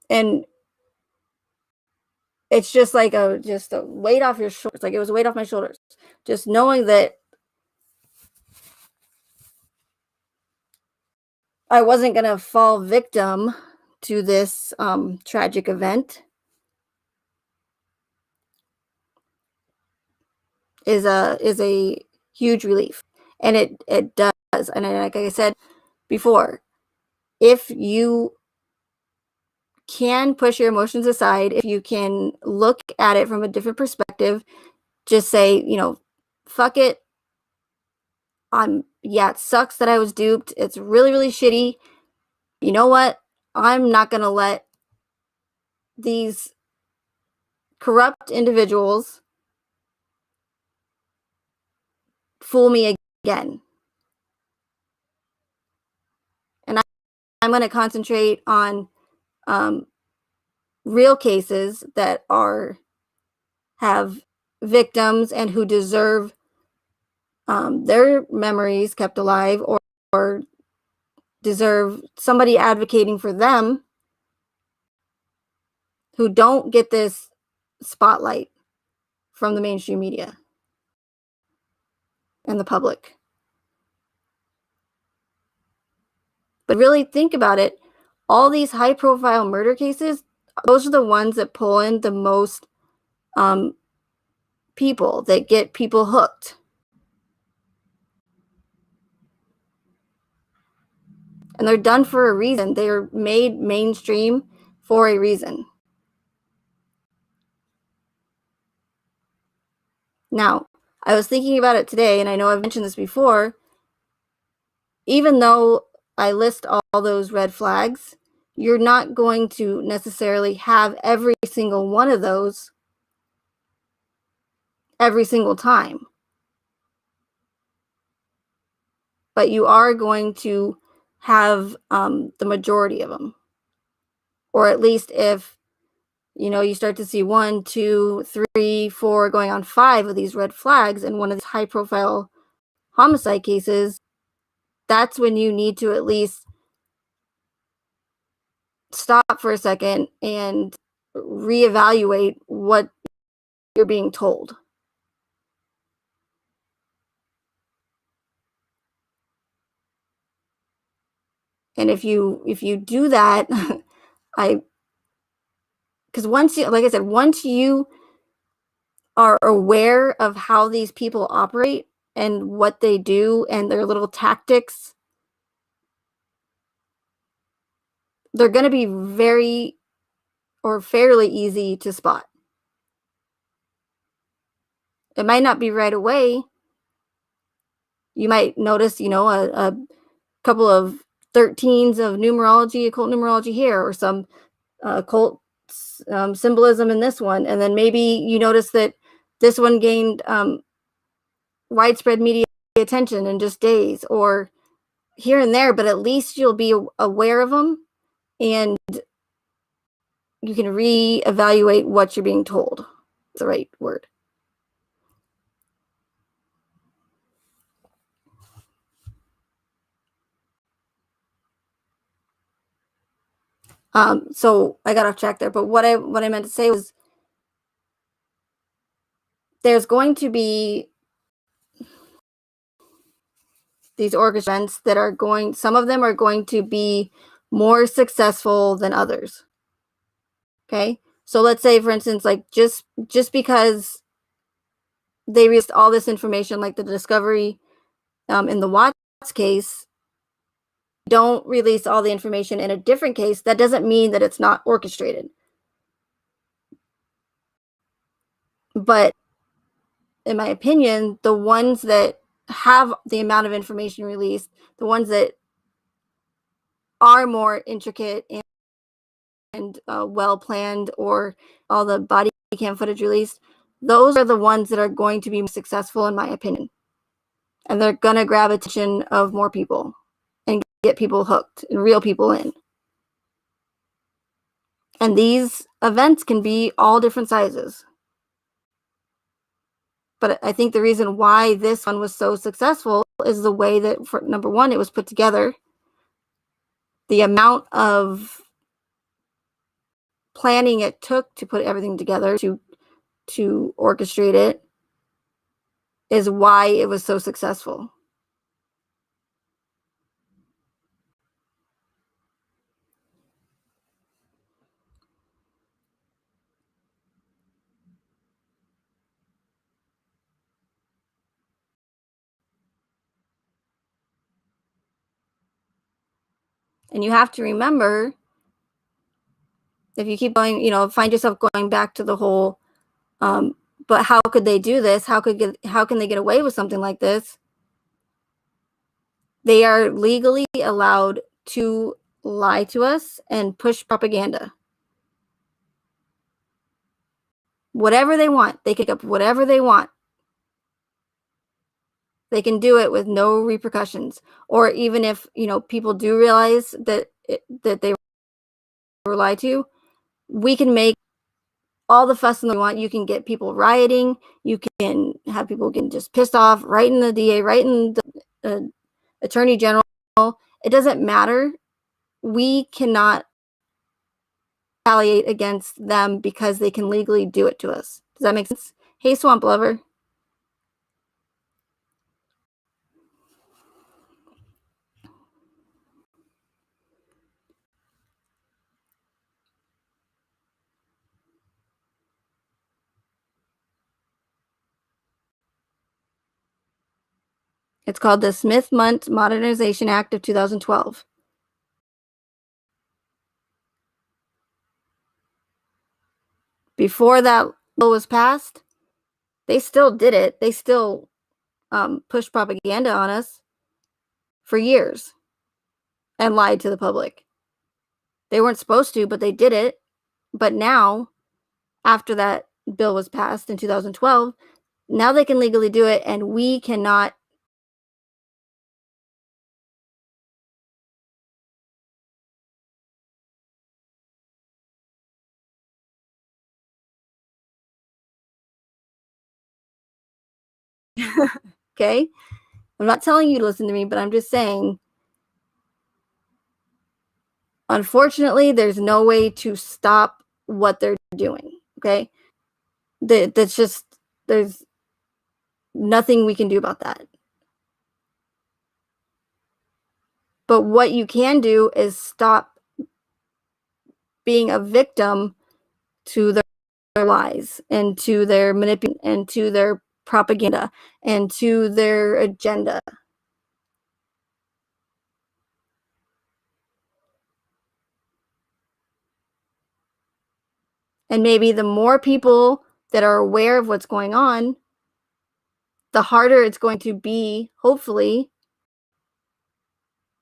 Speaker 1: and it's just like a weight off your shoulders. Like it was a weight off my shoulders. Just knowing that I wasn't going to fall victim to this tragic event is a huge relief. And it does. And like I said before, if you can push your emotions aside, if you can look at it from a different perspective, just say, fuck it. It sucks that I was duped. It's really, really shitty. You know what? I'm not going to let these corrupt individuals fool me again. And I'm going to concentrate on real cases that have victims and who deserve their memories kept alive, or deserve somebody advocating for them, who don't get this spotlight from the mainstream media and the public. But really think about it. All these high profile murder cases, those are the ones that pull in the most people, that get people hooked. And they're done for a reason. They are made mainstream for a reason. Now, I was thinking about it today, and I know I've mentioned this before. Even though I list all those red flags, you're not going to necessarily have every single one of those every single time. But you are going to have the majority of them. Or at least if, you start to see 1, 2, 3, 4, going on 5 of these red flags in one of these high profile homicide cases, that's when you need to at least stop for a second and reevaluate what you're being told. And if you do that, because once you, like I said, once you are aware of how these people operate and what they do and their little tactics, they're going to be very or fairly easy to spot. It might not be right away. You might notice, a couple of 13s of numerology, occult numerology here, or some occult symbolism in this one. And then maybe you notice that this one gained widespread media attention in just days, or here and there, but at least you'll be aware of them and you can reevaluate what you're being told. That's the right word. So I got off track there, but what I meant to say was there's going to be these orchestra events that are going, some of them are going to be more successful than others. Okay. So let's say, for instance, like just because they released all this information, like the discovery in the Watts case, don't release all the information in a different case, that doesn't mean that it's not orchestrated. But in my opinion, the ones that have the amount of information released, the ones that are more intricate and well planned, or all the body cam footage released, those are the ones that are going to be successful, in my opinion. And they're going to grab attention of more people and get people hooked and reel people in. And these events can be all different sizes. But I think the reason why this one was so successful is the way that, for number one, it was put together. The amount of planning it took to put everything together, to orchestrate it, is why it was so successful. And you have to remember, if you keep going, find yourself going back to the whole, but how could they do this? How can they get away with something like this? They are legally allowed to lie to us and push propaganda. Whatever they want, they can pick up whatever they want. They can do it with no repercussions. Or even if, people do realize that they were lied to, we can make all the fuss we want. You can get people rioting. You can have people getting just pissed off, right in the DA, right in the Attorney General. It doesn't matter. We cannot retaliate against them because they can legally do it to us. Does that make sense? Hey, Swamp Lover. It's called the Smith-Mundt Modernization Act of 2012. Before that bill was passed, they still did it. They still pushed propaganda on us for years and lied to the public. They weren't supposed to, but they did it. But now, after that bill was passed in 2012, now they can legally do it, and we cannot. Okay? I'm not telling you to listen to me, but I'm just saying, unfortunately, there's no way to stop what they're doing. Okay? That's just, there's nothing we can do about that. But what you can do is stop being a victim to their lies and to their manipulation and to their propaganda and to their agenda. And maybe the more people that are aware of what's going on, the harder it's going to be, hopefully,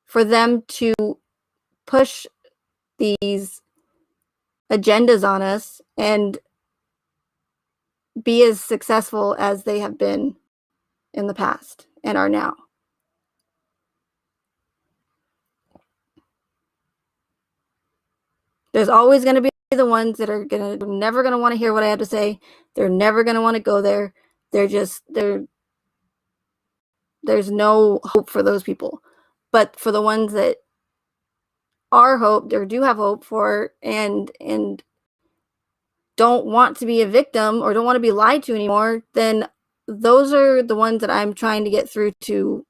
Speaker 1: for them to push these agendas on us and be as successful as they have been in the past and are now. There's always going to be the ones that are never going to want to hear what I have to say. They're never going to want to go there. There's no hope for those people. But for the ones that are hope, or do have hope for, and don't want to be a victim or don't want to be lied to anymore, then those are the ones that I'm trying to get through to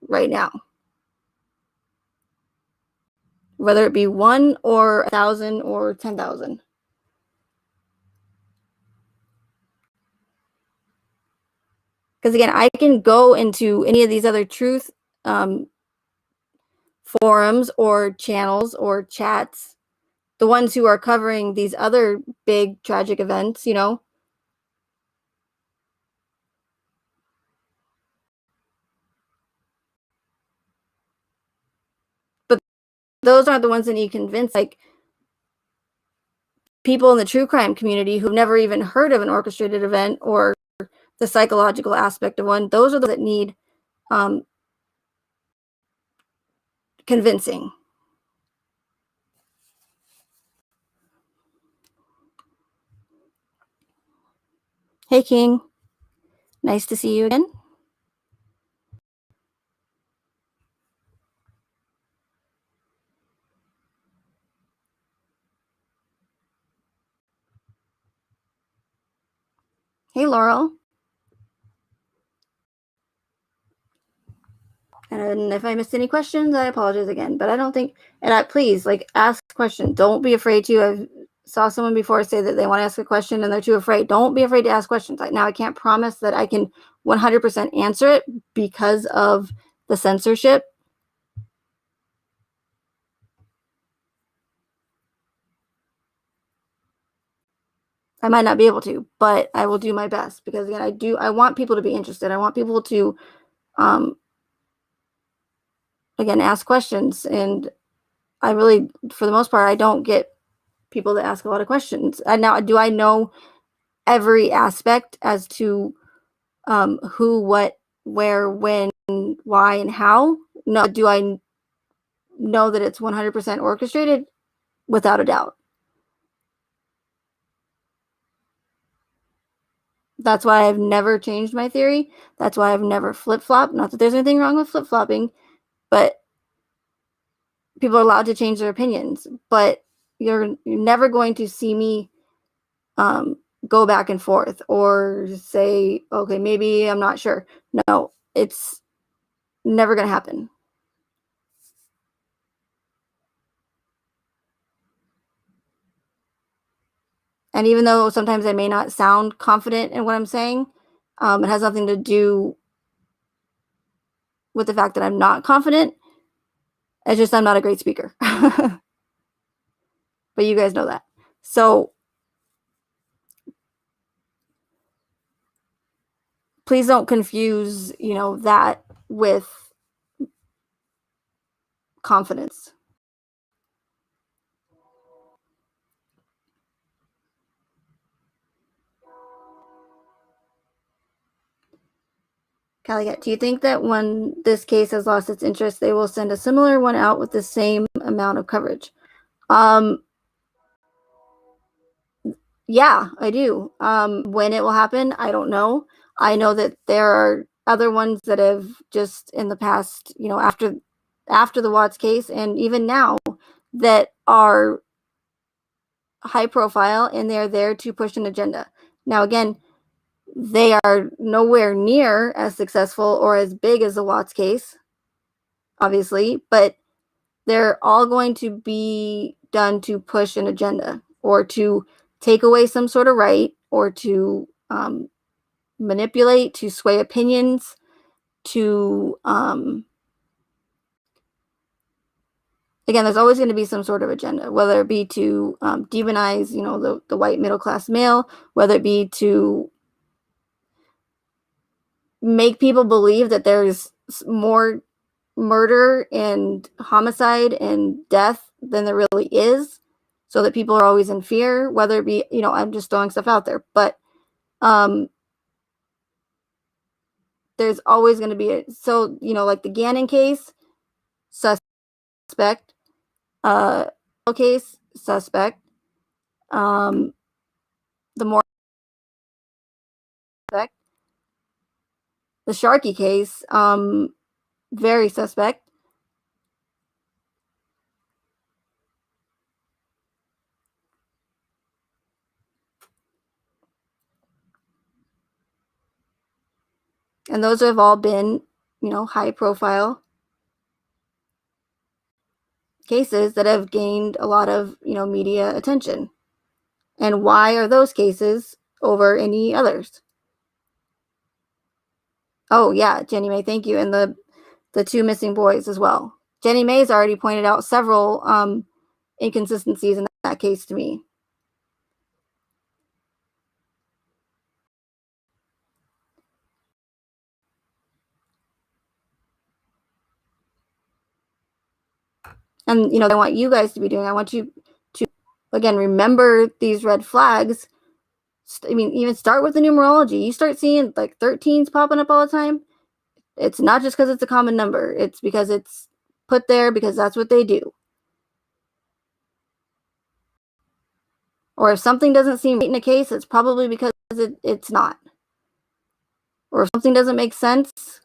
Speaker 1: right now. Whether it be 1 or 1,000 or 10,000. Because again, I can go into any of these other truth forums or channels or chats, the ones who are covering these other big tragic events, but those aren't the ones that need to convince, like, people in the true crime community who've never even heard of an orchestrated event or the psychological aspect of one. Those are the that need convincing. Hey, King. Nice to see you again. Hey, Laurel. And if I missed any questions, I apologize again. But I don't think, and please, like, ask questions. Don't be afraid to. I saw someone before say that they want to ask a question and they're too afraid. Don't be afraid to ask questions. Now, I can't promise that I can 100% answer it because of the censorship. I might not be able to, but I will do my best because, again, I want people to be interested. I want people to, again, ask questions. And I really, for the most part, I don't get people to ask a lot of questions. Now, do I know every aspect as to who, what, where, when, why, and how? No. Do I know that it's 100% orchestrated? Without a doubt. That's why I've never changed my theory. That's why I've never flip-flopped. Not that there's anything wrong with flip-flopping, but people are allowed to change their opinions. But you're never going to see me go back and forth or say, okay, maybe I'm not sure. No, it's never going to happen. And even though sometimes I may not sound confident in what I'm saying, it has nothing to do with the fact that I'm not confident. It's just I'm not a great speaker. But you guys know that. So please don't confuse, that with confidence. Calliet, do you think that when this case has lost its interest, they will send a similar one out with the same amount of coverage? Yeah, I do. When it will happen, I don't know. I know that there are other ones that have just in the past, after the Watts case, and even now, that are high profile and they're there to push an agenda. Now, again, they are nowhere near as successful or as big as the Watts case, obviously, but they're all going to be done to push an agenda or to take away some sort of right or to manipulate, to sway opinions, to again, there's always going to be some sort of agenda, whether it be to demonize, the white middle class male, whether it be to make people believe that there's more murder and homicide and death than there really is, so that people are always in fear, whether it be, I'm just throwing stuff out there, but there's always going to be like the Gannon case, suspect, case, suspect, the more suspect, the Sharkey case, very suspect. And those have all been, high profile cases that have gained a lot of, media attention. And why are those cases over any others? Oh yeah, Jenny May, thank you. And the two missing boys as well. Jenny May's already pointed out several inconsistencies in that case to me. And I want you guys to be doing, I want you to, again, remember these red flags. I mean, even start with the numerology. You start seeing like 13s popping up all the time. It's not just because it's a common number. It's because it's put there because that's what they do. Or if something doesn't seem right in a case, it's probably because it's not. Or if something doesn't make sense,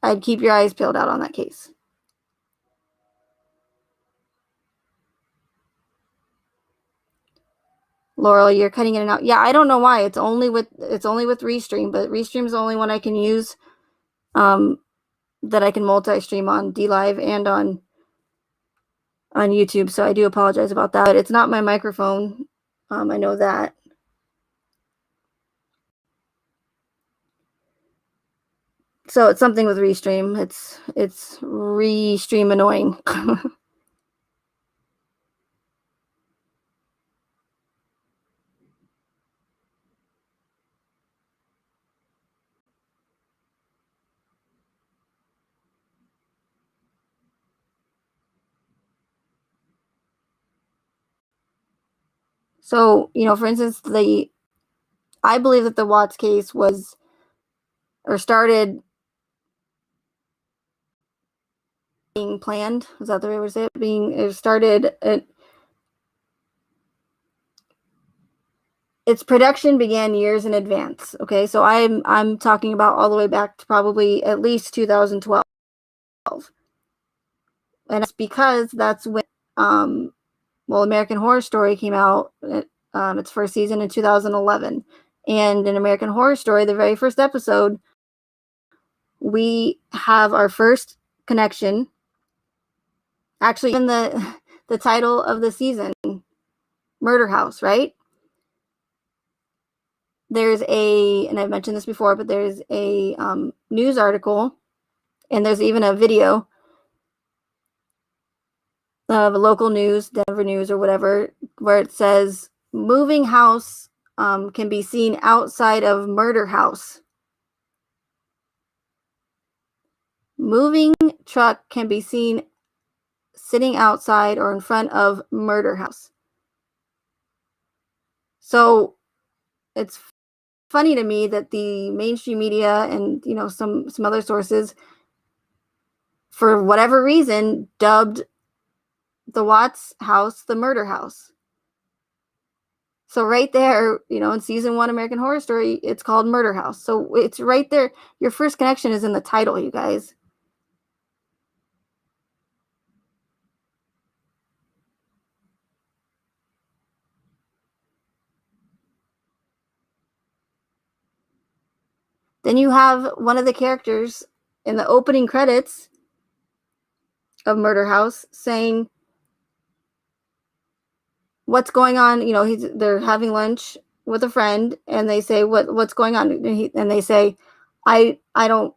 Speaker 1: I'd keep your eyes peeled out on that case. Laurel, you're cutting in and out. Yeah, I don't know why. It's only with ReStream, but ReStream is the only one I can use that I can multi-stream on DLive and on YouTube. So I do apologize about that. But it's not my microphone. I know that. So it's something with ReStream. It's ReStream annoying. So, for instance, I believe that the Watts case was, or started being planned. Is that the way we say it? Its production began years in advance. Okay, so I'm talking about all the way back to probably at least 2012, and it's because that's when American Horror Story came out, its first season in 2011, and in American Horror Story, the very first episode, we have our first connection. Actually, even the title of the season, Murder House, right? And I've mentioned this before, but there's a news article, and there's even a video of a local news, Denver News or whatever, where it says moving house can be seen outside of murder house. Moving truck can be seen sitting outside or in front of murder house. So it's funny to me that the mainstream media and some other sources, for whatever reason, dubbed the Watts house the murder house. So right there, in season 1 American Horror Story, it's called Murder House. So it's right there. Your first connection is in the title, you guys. Then you have one of the characters in the opening credits of Murder House saying, what's going on? They're having lunch with a friend, and they say, what's going on? And they say, I don't,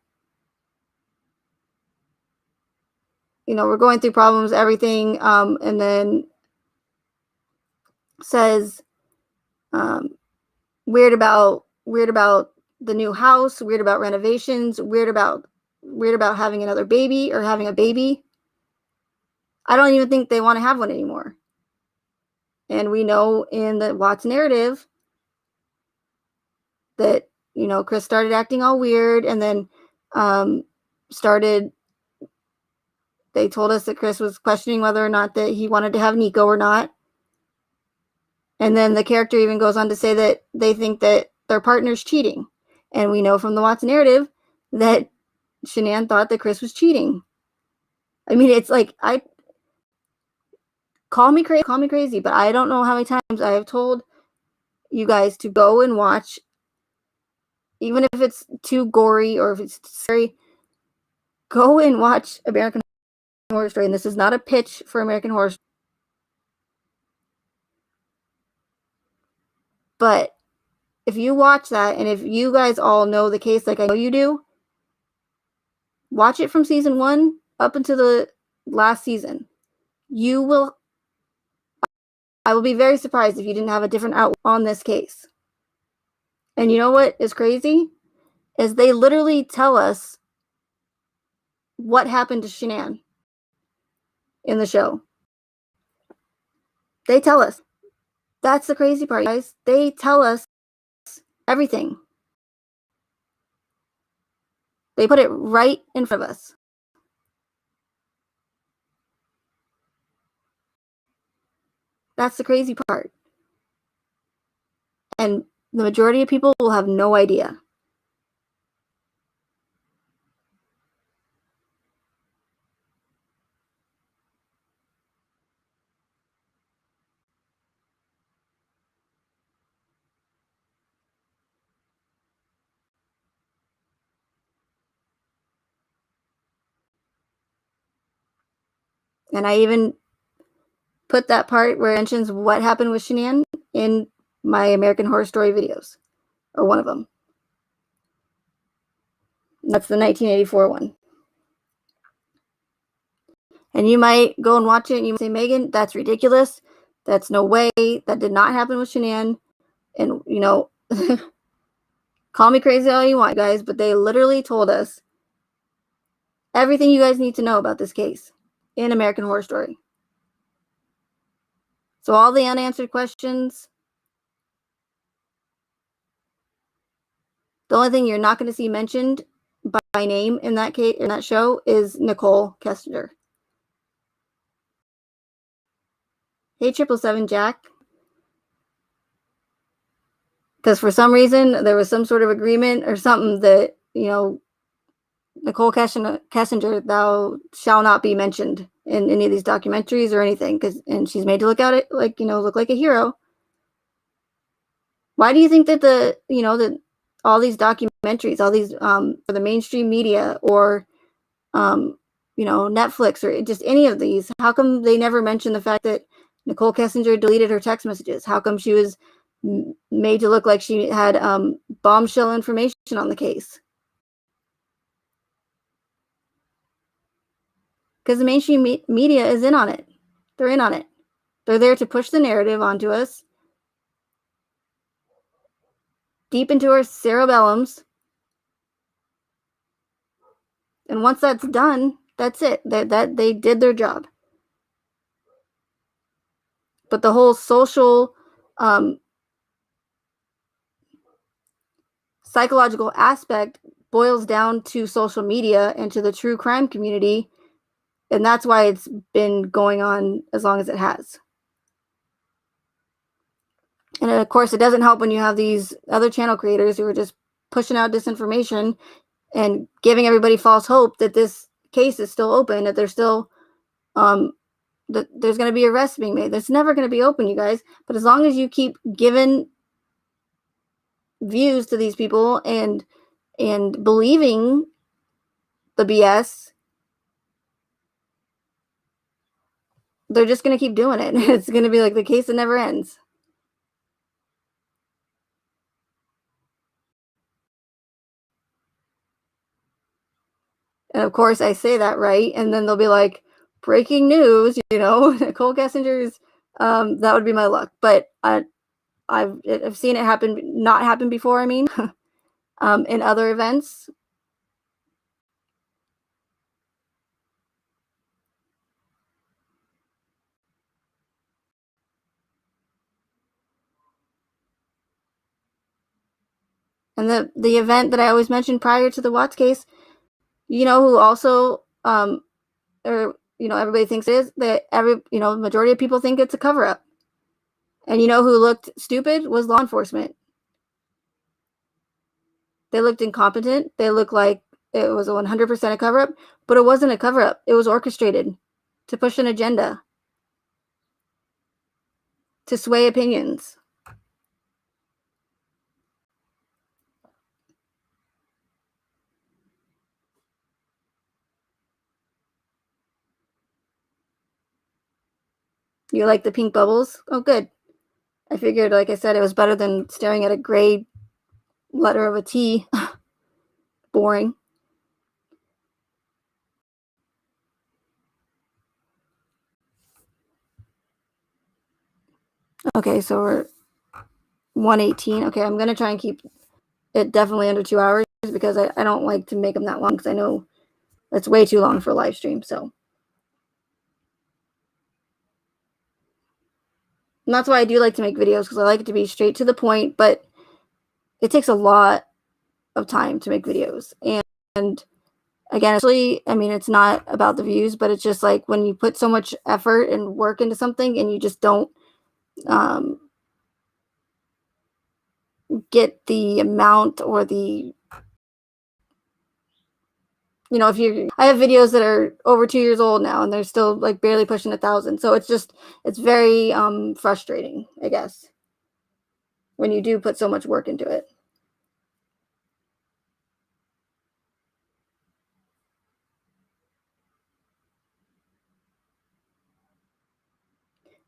Speaker 1: we're going through problems, everything. And then says, weird about the new house, weird about renovations, weird about having another baby or having a baby. I don't even think they want to have one anymore. And we know in the Watts narrative that, Chris started acting all weird, and then they told us that Chris was questioning whether or not that he wanted to have Nico or not. And then the character even goes on to say that they think that their partner's cheating. And we know from the Watts narrative that Shanann thought that Chris was cheating. I mean, it's like, call me crazy, but I don't know how many times I have told you guys to go and watch, even if it's too gory or if it's scary, go and watch American Horror Story. And this is not a pitch for American Horror Story, but if you watch that, and if you guys all know the case like I know you do, watch it from season 1 up until the last season. I will be very surprised if you didn't have a different outlook on this case. And you know what is crazy? Is they literally tell us what happened to Shanann in the show. They tell us. That's the crazy part, guys. They tell us everything. They put it right in front of us. That's the crazy part. And the majority of people will have no idea. And I even put that part where it mentions what happened with Shanann in my American Horror Story videos, or one of them. That's the 1984 one. And you might go and watch it and you might say, Megan, that's ridiculous. That's no way. That did not happen with Shanann. And, call me crazy all you want, guys, but they literally told us everything you guys need to know about this case in American Horror Story. So all the unanswered questions, the only thing you're not going to see mentioned by name in that case, in that show, is Nicole Kessinger. Hey, 777 Jack. Because for some reason there was some sort of agreement or something that, Nicole Kessinger, thou shall not be mentioned in any of these documentaries or anything, and she's made to look like a hero. Why do you think that all these documentaries, all these for the mainstream media or Netflix or just any of these, how come they never mention the fact that Nicole Kessinger deleted her text messages? How come she was made to look like she had bombshell information on the case? Because the mainstream media is in on it. They're in on it. They're there to push the narrative onto us, deep into our cerebellums. And once that's done, that's it. That they did their job. But the whole social psychological aspect boils down to social media and to the true crime community, and that's why it's been going on as long as it has. And of course, it doesn't help when you have these other channel creators who are just pushing out disinformation and giving everybody false hope that this case is still open, that there's still that there's going to be arrests being made. There's never going to be open, you guys. But as long as you keep giving views to these people and believing the BS, they're just going to keep doing it. It's going to be like the case that never ends. And of course, I say that right, and then they'll be like, "Breaking news," Nicole Kessinger's. That would be my luck, but I've seen it not happen before. I mean, in other events. And the event that I always mentioned prior to the Watts case, who also or everybody thinks it is, that majority of people think it's a cover up. And who looked stupid was law enforcement. They looked incompetent. They looked like it was 100% a cover up, but it wasn't a cover up. It was orchestrated to push an agenda, to sway opinions. You like the pink bubbles? Oh, good. I figured, like I said, it was better than staring at a gray letter of a T. Boring. Okay, so we're 118. Okay, I'm going to try and keep it definitely under 2 hours because I don't like to make them that long because I know that's way too long for a live stream. So and that's why I do like to make videos, because I like it to be straight to the point, but it takes a lot of time to make videos. And again, actually, I mean, it's not about the views, but it's just like when you put so much effort and work into something and you just don't get the amount or the, if I have videos that are over 2 years old now and they're still like barely pushing 1,000. So it's very frustrating, I guess, when you do put so much work into it.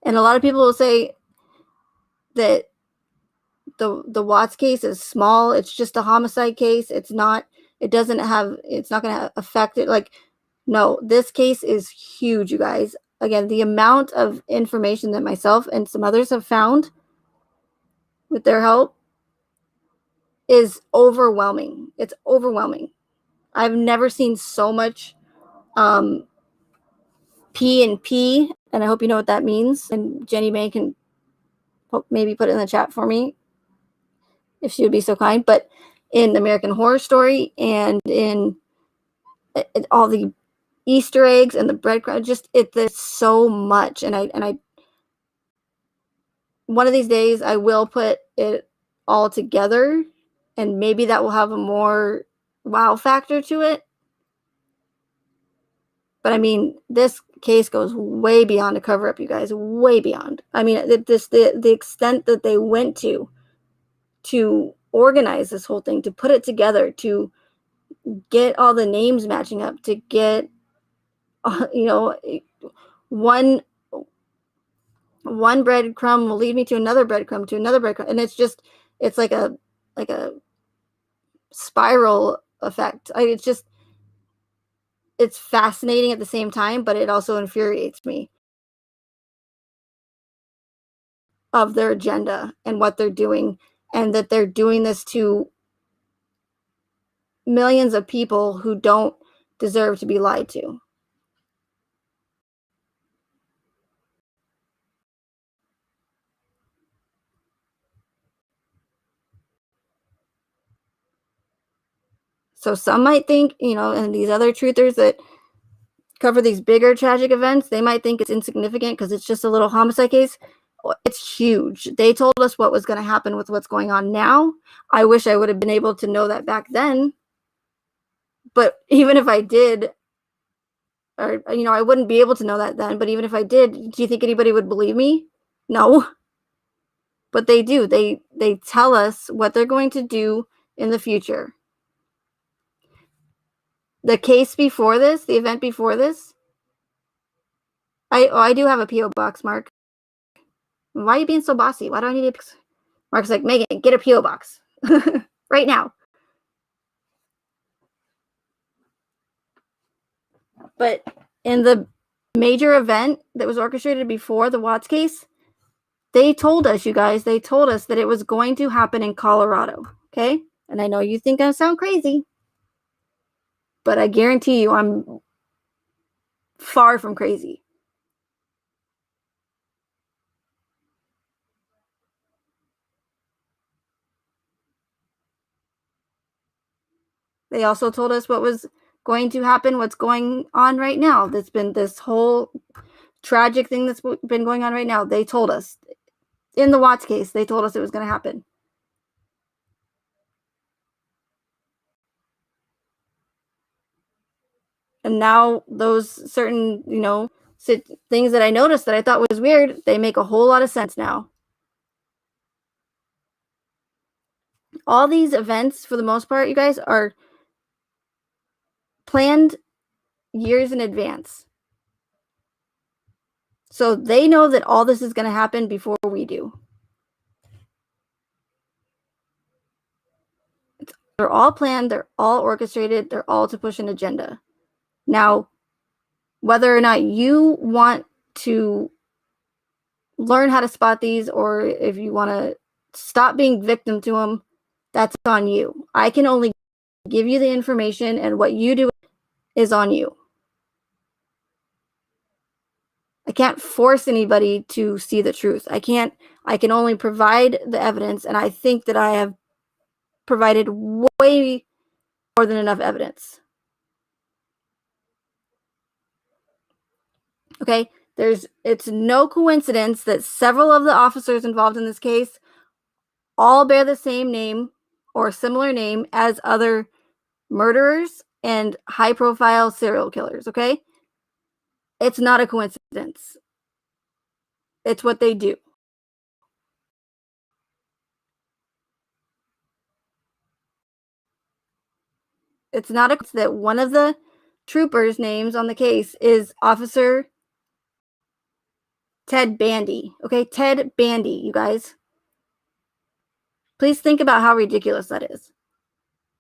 Speaker 1: And a lot of people will say that the Watts case is small. It's just a homicide case. It's not going to affect it. Like, no, this case is huge, you guys. Again, the amount of information that myself and some others have found with their help is overwhelming. It's overwhelming. I've never seen so much P and P, and I hope you know what that means. And Jenny May can maybe put it in the chat for me if she would be so kind. But in American Horror Story and in all the Easter eggs and the breadcrumbs, there's so much. And I one of these days I will put it all together, and maybe that will have a more wow factor to it. But I mean, this case goes way beyond a cover up, you guys, way beyond. I mean, the extent that they went to organize this whole thing, to put it together, to get all the names matching up, to get one breadcrumb will lead me to another breadcrumb, and it's like a spiral effect. It's fascinating at the same time, but it also infuriates me of their agenda and what they're doing, and that they're doing this to millions of people who don't deserve to be lied to. So some might think, and these other truthers that cover these bigger tragic events, they might think it's insignificant because it's just a little homicide case. It's huge. They told us what was going to happen with what's going on now. I wish I would have been able to know that back then. But even if I did, or, I wouldn't be able to know that then. But even if I did, do you think anybody would believe me? No. But they do. They tell us what they're going to do in the future. The case before this, the event before this, I do have a P.O. box, Mark. Why are you being so bossy? Why do I need a... Mark's like, Megan, get a P.O. box. Right now. But in the major event that was orchestrated before the Watts case, they told us, you guys, they told us that it was going to happen in Colorado. Okay? And I know you think I sound crazy, but I guarantee you I'm far from crazy. They also told us what was going to happen, what's going on right now. That's been this whole tragic thing that's been going on right now. They told us. In the Watts case, they told us it was going to happen. And now those certain, things that I noticed that I thought was weird, they make a whole lot of sense now. All these events, for the most part, you guys, are planned years in advance. So they know that all this is going to happen before we do. They're all planned, they're all orchestrated, they're all to push an agenda. Now, whether or not you want to learn how to spot these, or if you want to stop being victim to them, that's on you. I can only give you the information, and what you do is on you. I can't force anybody to see the truth. I can only provide the evidence, and I think that I have provided way more than enough evidence. Okay? It's no coincidence that several of the officers involved in this case all bear the same name or similar name as other murderers and high-profile serial killers, okay? It's not a coincidence. It's what they do. It's not a coincidence that one of the troopers' names on the case is Officer Ted Bundy. Okay, Ted Bundy, you guys. Please think about how ridiculous that is.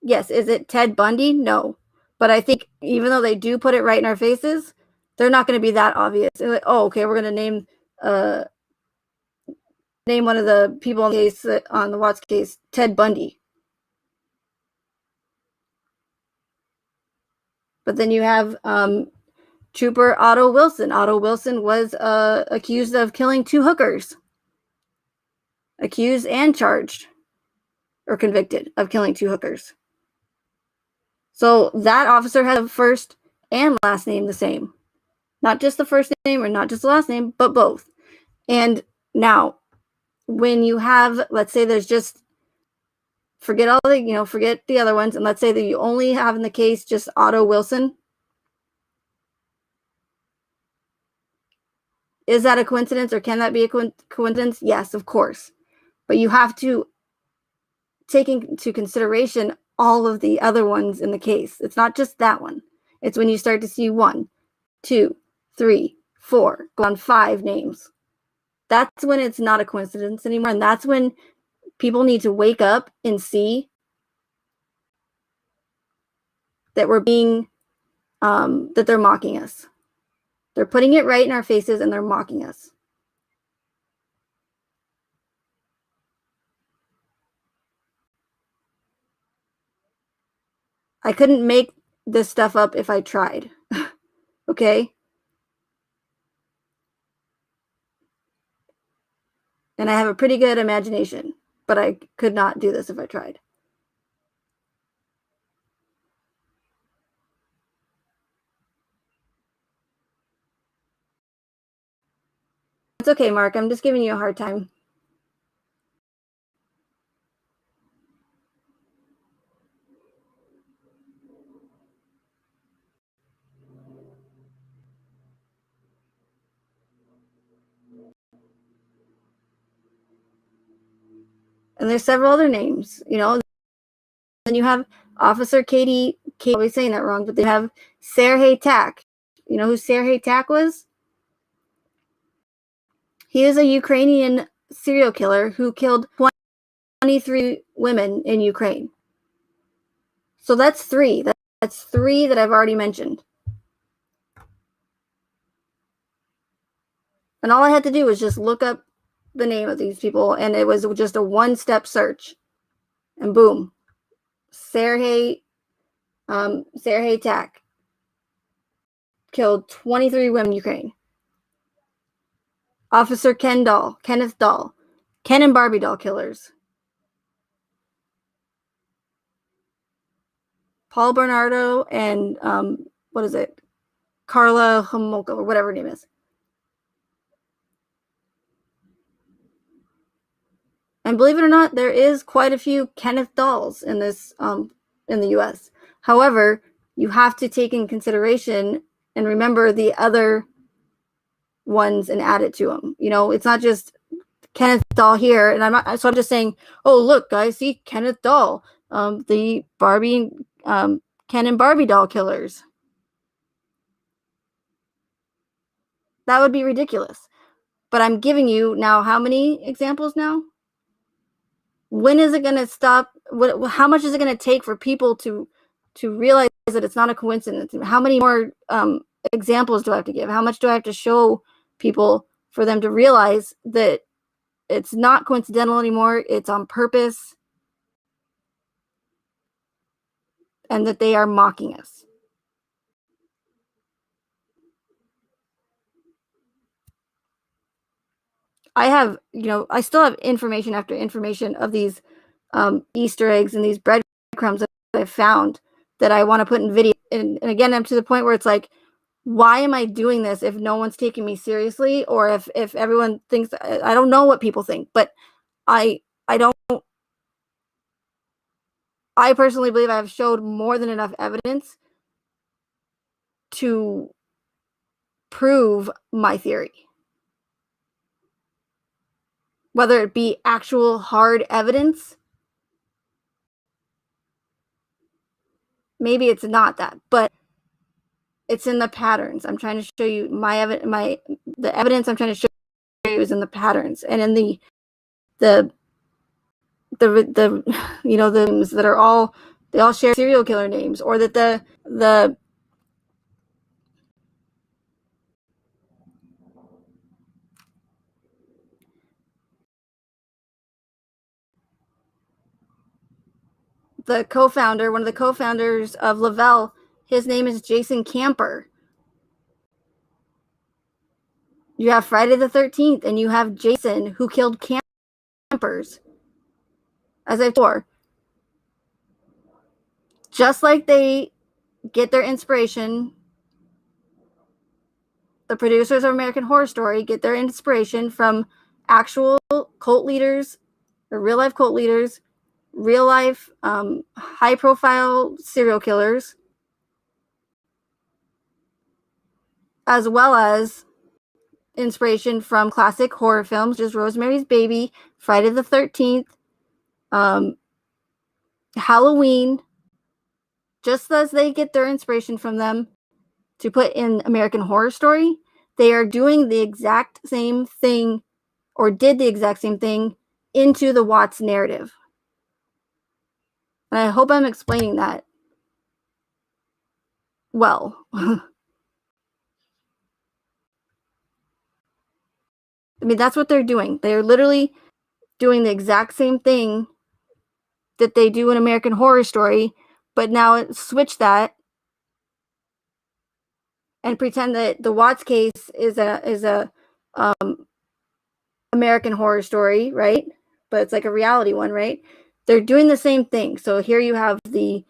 Speaker 1: Yes, is it Ted Bundy? No. But I think even though they do put it right in our faces, they're not going to be that obvious. They're like, oh, okay, we're going to name one of the people on the case, on the Watts case, Ted Bundy. But then you have Trooper Otto Wilson. Otto Wilson was accused of killing 2 hookers. Accused and charged or convicted of killing 2 hookers. So that officer has a first and last name the same. Not just the first name or not just the last name, but both. And now, when you have, let's say there's just, forget the other ones, and let's say that you only have in the case just Otto Wilson. Is that a coincidence, or can that be a coincidence? Yes, of course. But you have to take into consideration all of the other ones in the case. It's not just that one. It's when you start to see 1, 2, 3, 4, go on 5 names. That's when it's not a coincidence anymore. And that's when people need to wake up and see that we're being, that they're mocking us. They're putting it right in our faces and they're mocking us. I couldn't make this stuff up if I tried. Okay? And I have a pretty good imagination, but I could not do this if I tried. it's okay, Mark. I'm just giving you a hard time. And there's several other names, you know. Then you have Officer Katie, always saying that wrong, but they have Serhii Tak. You know who Serhii Tak was? He is a Ukrainian serial killer who killed 23 women in Ukraine. So that's three. That's three that I've already mentioned. And all I had to do was just look up the name of these people, and it was just a one-step search. And boom. Serhii Tak killed 23 women in Ukraine. Officer Kenneth Dahl, Ken and Barbie doll killers. Paul Bernardo and what is it? Carla Homolka, or whatever her name is. And believe it or not, there is quite a few Kenneth Dahls in this in the U.S. However, you have to take in consideration and remember the other ones and add it to them. You know, it's not just Kenneth Dahl here, and I'm just saying, oh look, guys, see Kenneth Dahl, the Barbie, Ken and Barbie doll killers. That would be ridiculous. But I'm giving you now how many examples now? When is it going to stop? How much is it going to take for people to realize that it's not a coincidence? How many more examples do I have to give? How much do I have to show people for them to realize that it's not coincidental anymore? It's on purpose, and that they are mocking us. I have, I still have information after information of these Easter eggs and these breadcrumbs that I've found that I want to put in video. And again, I'm to the point where it's like, why am I doing this if no one's taking me seriously, or if everyone thinks, I don't know what people think, but I personally believe I've showed more than enough evidence to prove my theory. Whether it be actual hard evidence, maybe it's not that, but it's in the patterns. I'm trying to show you the evidence I'm trying to show you is in the patterns and in the names that are all, they all share serial killer names, or that the co-founder, one of the co-founders of Lavelle, his name is Jason Camper. You have Friday the 13th, and you have Jason who killed campers. As I've told, just like they get their inspiration, the producers of American Horror Story get their inspiration from actual cult leaders, or real life cult leaders, real life high profile serial killers, as well as inspiration from classic horror films, just Rosemary's Baby, Friday the 13th, Halloween. Just as they get their inspiration from them to put in American Horror Story, they are doing the exact same thing, or did the exact same thing, into the Watts narrative. And I hope I'm explaining that well. I mean, that's what they're doing. They're literally doing the exact same thing that they do in American Horror Story, but now switch that and pretend that the Watts case is a American Horror Story, right? But it's like a reality one, right? They're doing the same thing. So here you have these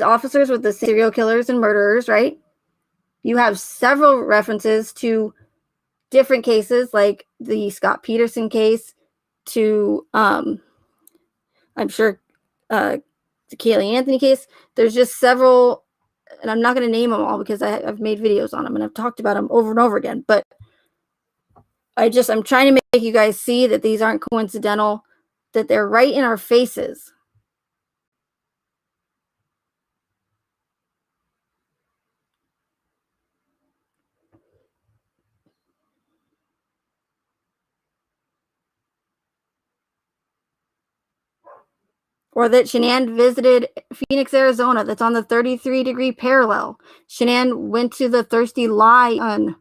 Speaker 1: officers with the serial killers and murderers, right? You have several references to different cases, like the Scott Peterson case, to I'm sure the Kaylee Anthony case. There's just several, and I'm not going to name them all because I've made videos on them and I've talked about them over and over again. But I'm trying to make you guys see that these aren't coincidental, that they're right in our faces. Or that Shanann visited Phoenix, Arizona. That's on the 33-degree parallel. Shanann went to the Thirsty Lion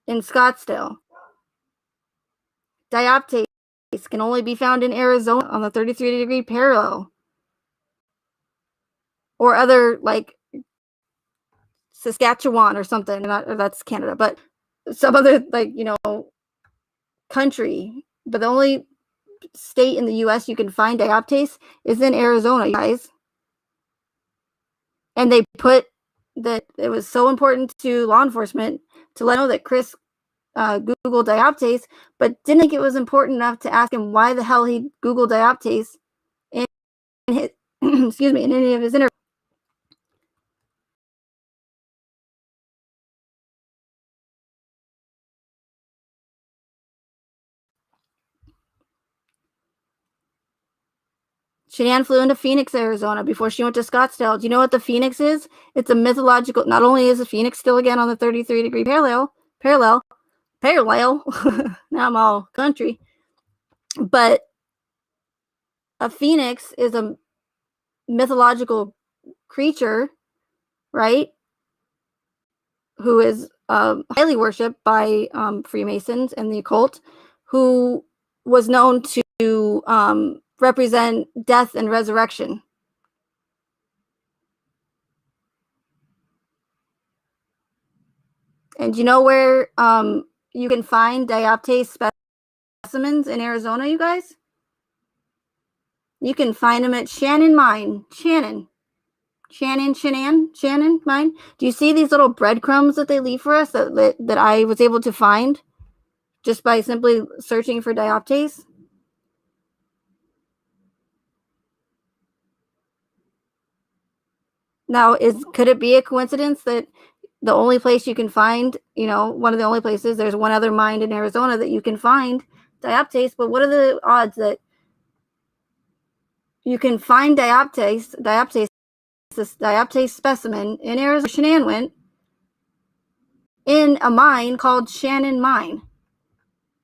Speaker 1: in Scottsdale. Dioptase can only be found in Arizona on the 33-degree parallel. Or other, like Saskatchewan or something. That's Canada, but some other, like, country. But the only state in the U.S. you can find dioptase is in Arizona, you guys. And they put that it was so important to law enforcement to let know that Chris Googled dioptase, but didn't think it was important enough to ask him why the hell he Googled dioptase in his, excuse me, in any of his interviews. Shanann flew into Phoenix, Arizona before she went to Scottsdale. Do you know what the Phoenix is? It's a mythological, not only is the Phoenix still again on the 33-degree parallel, now I'm all country, but a phoenix is a mythological creature, right? Who is highly worshipped by Freemasons and the occult, who was known to represent death and resurrection. And you know where you can find dioptase specimens in Arizona, you guys? You can find them at Shannon Mine. Shannon Mine. Do you see these little breadcrumbs that they leave for us that I was able to find just by simply searching for dioptase? Now, could it be a coincidence that the only place you can find, one of the only places, there's one other mine in Arizona that you can find dioptase, but what are the odds that you can find this dioptase specimen in Arizona, Shanann went, in a mine called Shannon Mine?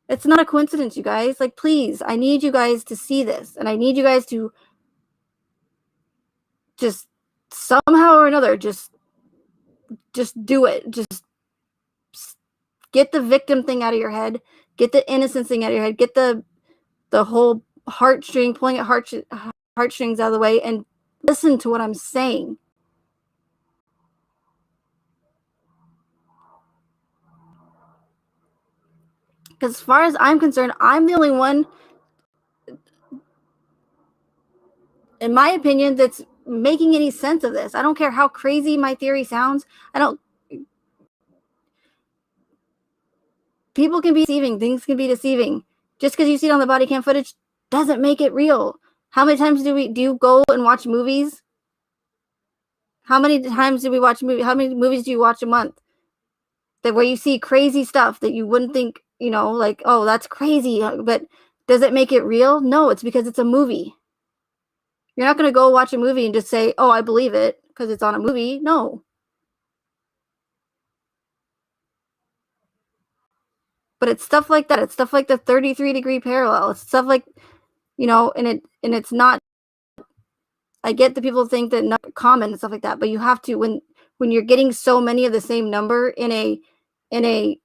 Speaker 1: It's not a coincidence, you guys. Like, please, I need you guys to see this, and I need you guys to just somehow or another just do it. Just get the victim thing out of your head. Get the innocence thing out of your head. Get the whole pulling at heartstrings out of the way, and listen to what I'm saying. Because as far as I'm concerned, I'm the only one, in my opinion, that's making any sense of this. I don't care how crazy my theory sounds. People can be deceiving. Things can be deceiving. Just because you see it on the body cam footage doesn't make it real. How many times do you go and watch movies? How many times do we watch movies? How many movies do you watch a month? That where you see crazy stuff that you wouldn't think, like, oh, that's crazy. But does it make it real? No, it's because it's a movie. You're not going to go watch a movie and just say, oh, I believe it because it's on a movie. No. But it's stuff like that. It's stuff like the 33-degree parallel. It's stuff like, and it's not, I get that people think that not common and stuff like that, but you have to, when you're getting so many of the same number in a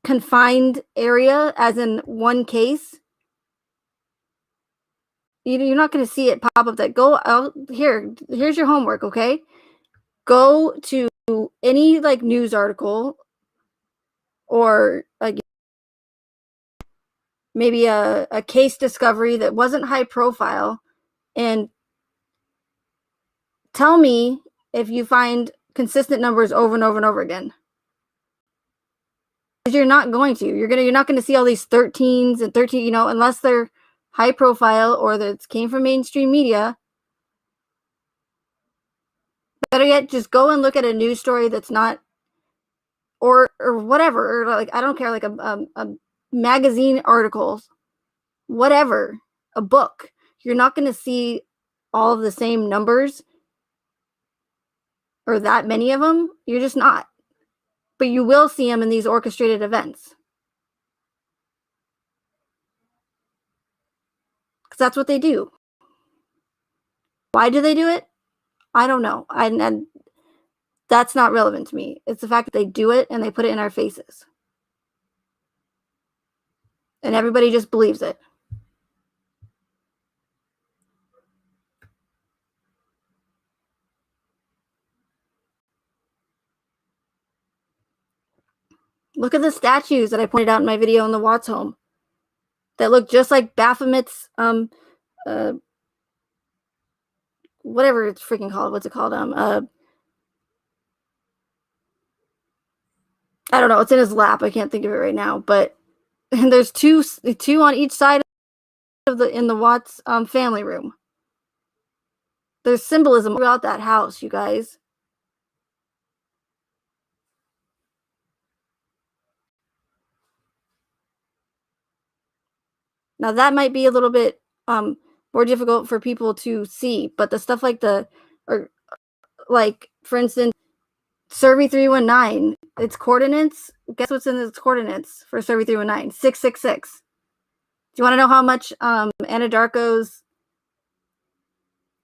Speaker 1: confined area, as in one case, you're not going to see it pop up that go out here. Here's your homework. Okay. Go to any like news article or like maybe a case discovery that wasn't high profile, and tell me if you find consistent numbers over and over and over again. Because you're not going to. You're not going to see all these 13s and 13, unless they're high profile or that came from mainstream media. Better yet, just go and look at a news story that's not, or whatever, or like, I don't care, like a magazine articles, whatever, a book. You're not going to see all of the same numbers or that many of them. You're just not. But you will see them in these orchestrated events. Because that's what they do. Why do they do it? I don't know. And that's not relevant to me. It's the fact that they do it and they put it in our faces. And everybody just believes it. Look at the statues that I pointed out in my video in the Watts home that look just like Baphomet's, whatever it's freaking called. What's it called? I don't know. It's in his lap. I can't think of it right now. But there's two on each side of in the Watts family room. There's symbolism throughout that house, you guys. Now that might be a little bit more difficult for people to see, but the stuff like for instance, Survey 319, its coordinates. Guess what's in its coordinates for Survey 319? 666. Do you want to know how much Anadarko's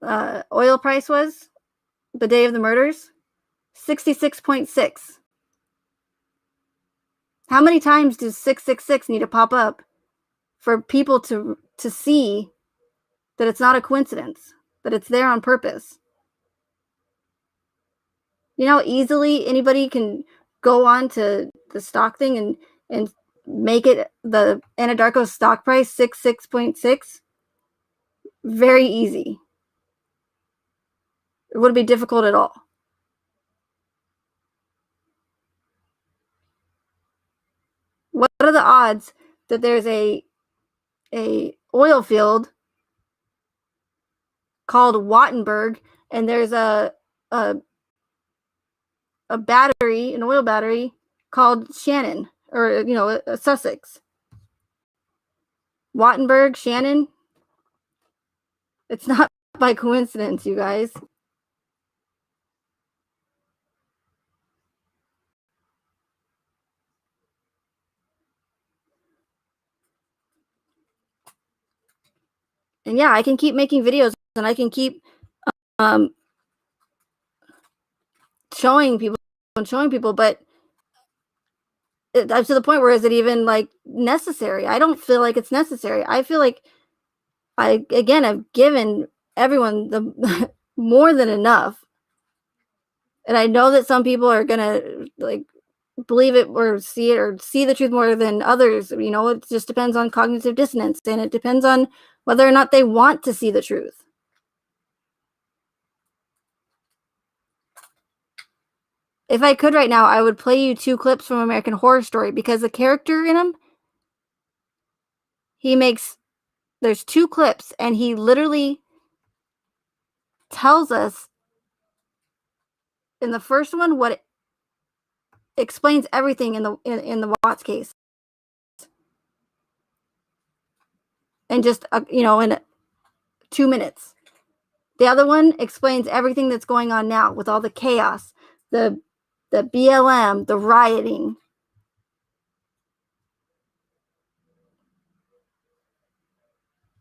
Speaker 1: oil price was the day of the murders? 66.6. How many times does 666 need to pop up for people to see that it's not a coincidence, that it's there on purpose? You know how easily anybody can go on to the stock thing and make it the Anadarko stock price 66.6? Very easy. It wouldn't be difficult at all. What are the odds that there's a oil field called Wattenberg and there's a battery, an oil battery called Shannon, or a Sussex? Wattenberg, Shannon. It's not by coincidence, you guys. And yeah, I can keep making videos and I can keep showing people, but I'm to the point where is it even like necessary? I don't feel like it's necessary. I feel like I've given everyone the more than enough. And I know that some people are gonna like believe it or see the truth more than others. It just depends on cognitive dissonance, and it depends on whether or not they want to see the truth. If I could right now, I would play you 2 clips from American Horror Story, because the character in them, there's 2 clips and he literally tells us in the first one what explains everything in the Watts case. And just in 2 minutes. The other one explains everything that's going on now with all the chaos, the BLM, the rioting,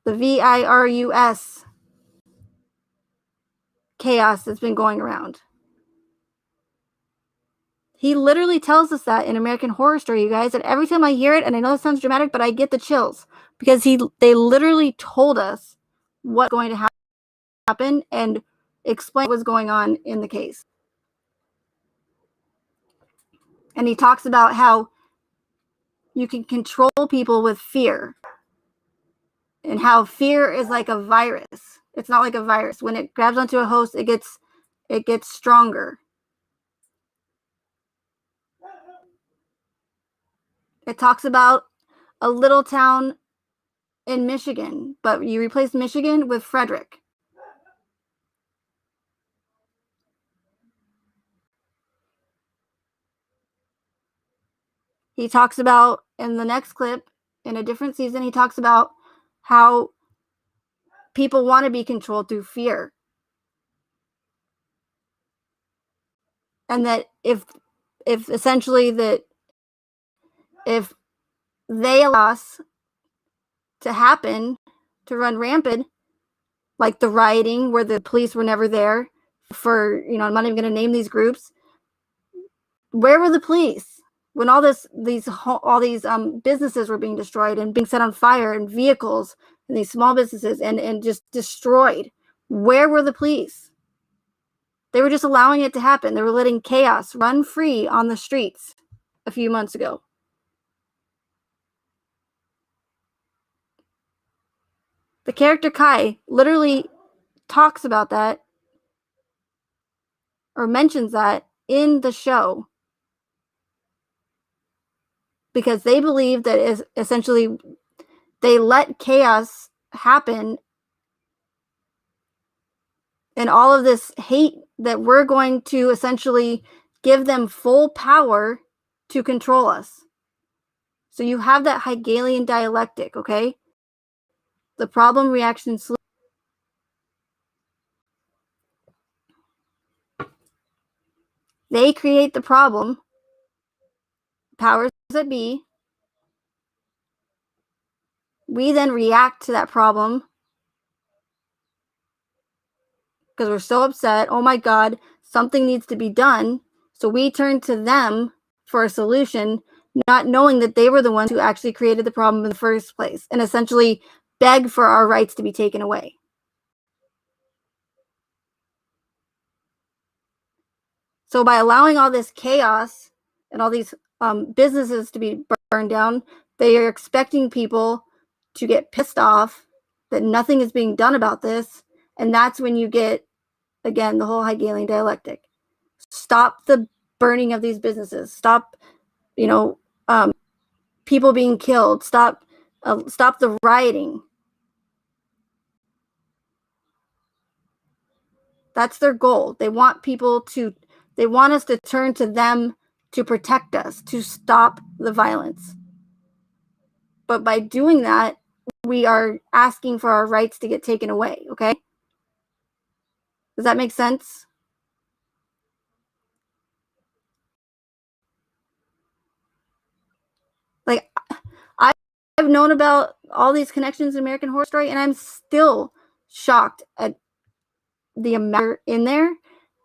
Speaker 1: the virus chaos that's been going around. He literally tells us that in American Horror Story, you guys, and every time I hear it, and I know it sounds dramatic, but I get the chills, because they literally told us what's going to happen and explain what was going on in the case. And he talks about how you can control people with fear, and how fear is like a virus. It's not like a virus. When it grabs onto a host, it gets it gets stronger. It talks about a little town in Michigan, but you replace Michigan with Frederick. He talks about, in the next clip, in a different season, he talks about how people want to be controlled through fear. And that if essentially that if they allow us to happen, to run rampant, like the rioting where the police were never there for, I'm not even going to name these groups. Where were the police when all these businesses were being destroyed and being set on fire, and vehicles and these small businesses and just destroyed? Where were the police? They were just allowing it to happen. They were letting chaos run free on the streets a few months ago. The character Kai literally talks about that or mentions that in the show, because they believe that is essentially they let chaos happen and all of this hate, that we're going to essentially give them full power to control us. So you have that Hegelian dialectic, okay? The problem, reaction, solution. They create the problem, powers that be. We then react to that problem because we're so upset. Oh my God, something needs to be done. So we turn to them for a solution, not knowing that they were the ones who actually created the problem in the first place, and essentially beg for our rights to be taken away. So by allowing all this chaos and all these businesses to be burned down, they are expecting people to get pissed off that nothing is being done about this. And that's when you get, again, the whole Hegelian dialectic. Stop the burning of these businesses. Stop, people being killed. Stop the rioting. That's their goal. They want us to turn to them to protect us, to stop the violence. But by doing that, we are asking for our rights to get taken away, okay? Does that make sense? Like, I've known about all these connections in American Horror Story, and I'm still shocked at the amount in there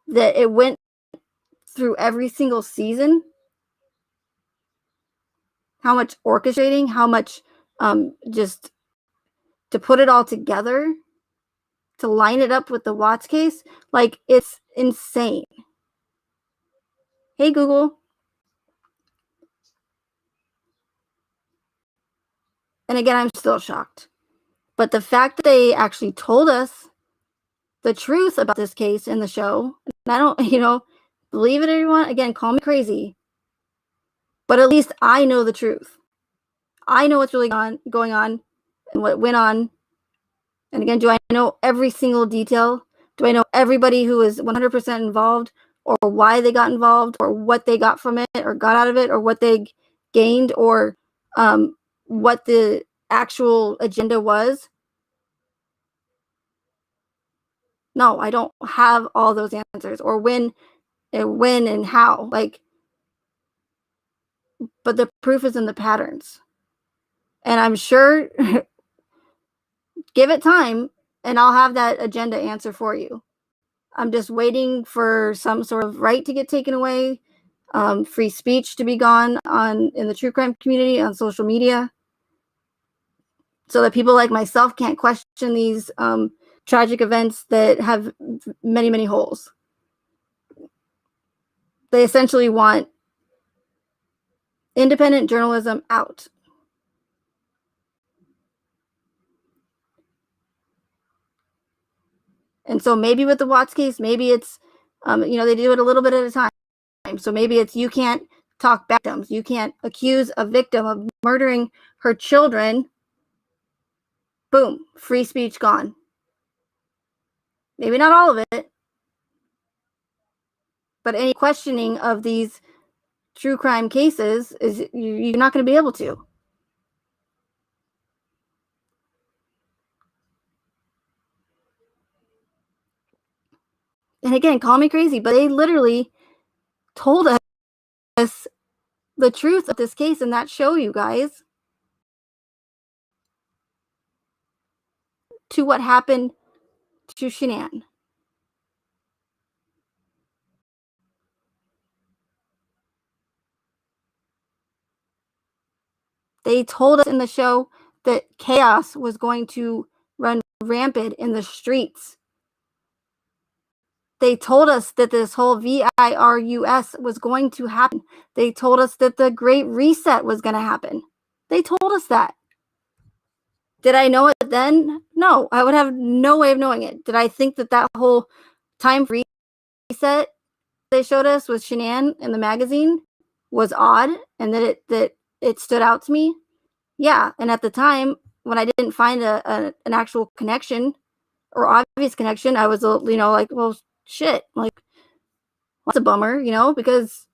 Speaker 1: that it went through every single season. How much orchestrating, how much just to put it all together, to line it up with the Watts case. Like, it's insane. Hey, Google. And again, I'm still shocked. But the fact that they actually told us the truth about this case in the show, and I don't, believe it, everyone. Again, call me crazy. But at least I know the truth. I know what's really going on and what went on. And again, do I know every single detail? Do I know everybody who is 100% involved, or why they got involved, or what they got from it, or got out of it, or what they gained, or what the actual agenda was? No, I don't have all those answers, or when and how. But the proof is in the patterns. And I'm sure give it time and I'll have that agenda answer for you. I'm just waiting for some sort of right to get taken away, free speech to be gone in the true crime community on social media, so that people like myself can't question these tragic events that have many, many holes. They essentially want independent journalism out. And so maybe with the Watts case, maybe it's They do it a little bit at a time. So maybe it's you can't talk back to victims. You can't accuse a victim of murdering her children. Boom, free speech gone. Maybe not all of it, but any questioning of these true crime cases is you're not going to be able to. And again, call me crazy, but they literally told us the truth of this case in that show, you guys, to what happened to Shanann. They told us in the show that chaos was going to run rampant in the streets. They told us that this whole virus was going to happen. They told us that the Great Reset was going to happen. They told us that. Did I know it then? No, I would have no way of knowing it. Did I think that whole time reset they showed us with Shanann in the magazine was odd and that it stood out to me? Yeah, and at the time when I didn't find an actual connection or obvious connection, I was like, well, shit, like that's a bummer, because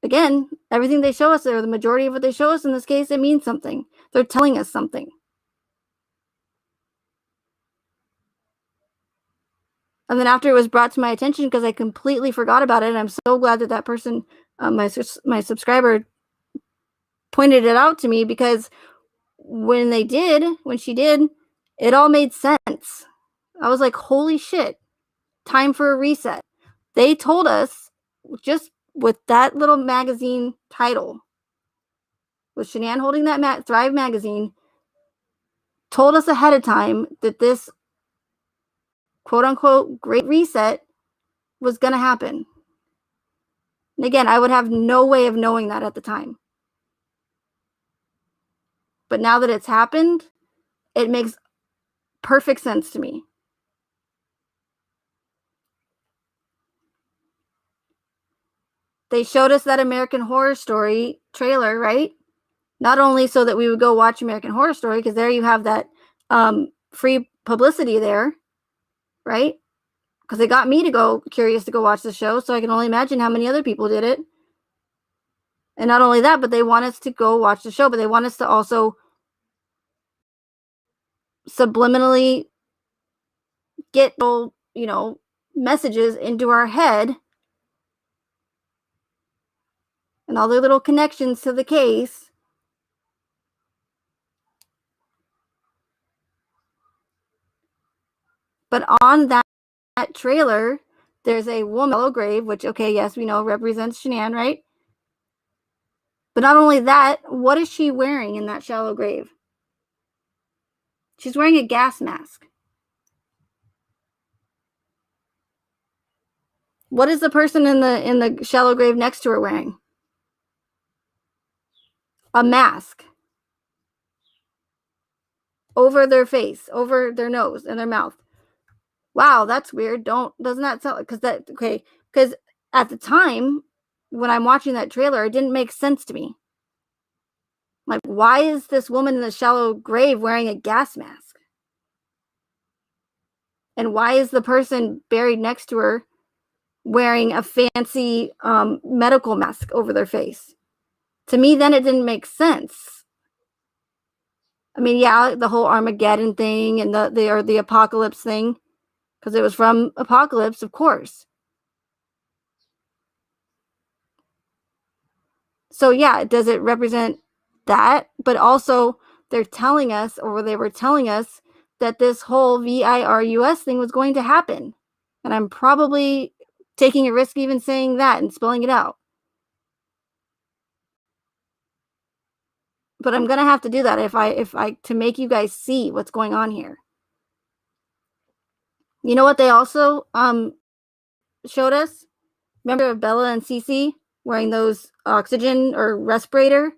Speaker 1: again, everything they show us, or the majority of what they show us in this case, it means something. They're telling us something. And then after it was brought to my attention, because I completely forgot about it, and I'm so glad that person, my subscriber, pointed it out to me, because when she did, it all made sense. I was like, holy shit, time for a reset. They told us, just with that little magazine title, with Shanann holding that Thrive magazine, told us ahead of time that this quote unquote great reset was going to happen. And again, I would have no way of knowing that at the time. But now that it's happened, it makes perfect sense to me. They showed us that American Horror Story trailer, right? Not only so that we would go watch American Horror Story, because there you have that free publicity there, right? Because it got me to go curious to go watch the show, so I can only imagine how many other people did it. And not only that, but they want us to go watch the show, but they want us to also subliminally get, messages into our head and all their little connections to the case. But on that trailer, there's a woman, shallow grave, which, okay, yes, we know represents Shanann, right? But not only that, what is she wearing in that shallow grave? She's wearing a gas mask. What is the person in the shallow grave next to her wearing? A mask over their face, over their nose and their mouth. Wow, that's weird. Doesn't that sound, because at the time when I'm watching that trailer, it didn't make sense to me. Like, why is this woman in the shallow grave wearing a gas mask? And why is the person buried next to her wearing a fancy medical mask over their face? To me, then it didn't make sense. I mean, yeah, the whole Armageddon thing and the apocalypse thing, because it was from Apocalypse, of course. So yeah, does it represent that? But also, they're telling us, or they were telling us, that this whole virus thing was going to happen. And I'm probably taking a risk even saying that and spelling it out. But I'm gonna have to do that if I to make you guys see what's going on here. You know what they also showed us? Remember Bella and Cece wearing those oxygen or respirator?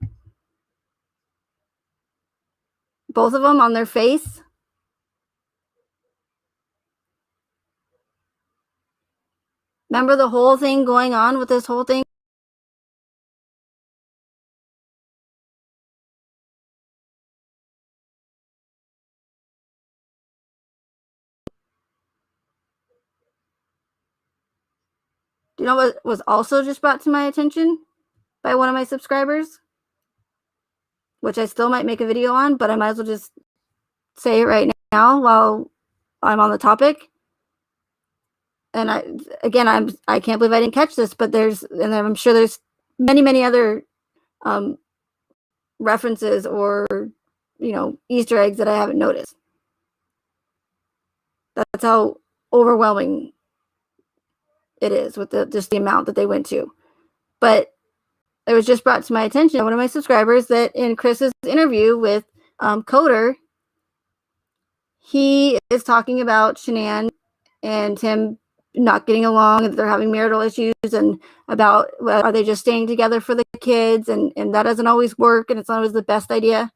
Speaker 1: Both of them on their face. Remember the whole thing going on with this whole thing? Do you know what was also just brought to my attention by one of my subscribers? Which I still might make a video on, but I might as well just say it right now while I'm on the topic. And I can't believe I didn't catch this, but I'm sure there's many other references or Easter eggs that I haven't noticed. That's how overwhelming it is with just the amount that they went to. But it was just brought to my attention, one of my subscribers, that in Chris's interview with Coder, he is talking about Shanann and him not getting along, and they're having marital issues, and about are they just staying together for the kids, and that doesn't always work, and it's not always the best idea.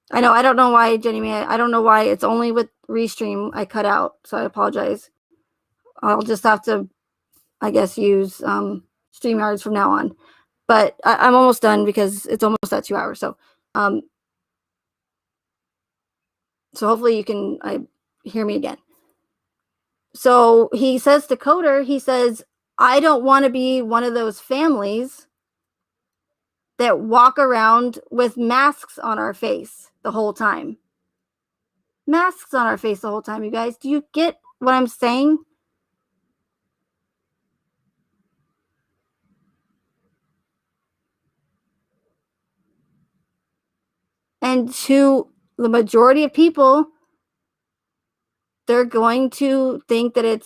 Speaker 1: I know, I don't know why, Jenny May, I don't know why it's only with ReStream I cut out, so I apologize. I'll just have to, I guess, use StreamYards from now on. But I'm almost done because it's almost at 2 hours. So hopefully you can hear me again. So he says to Coder, he says, I don't want to be one of those families that walk around with masks on our face the whole time. Masks on our face the whole time, you guys. Do you get what I'm saying? And to the majority of people, they're going to think that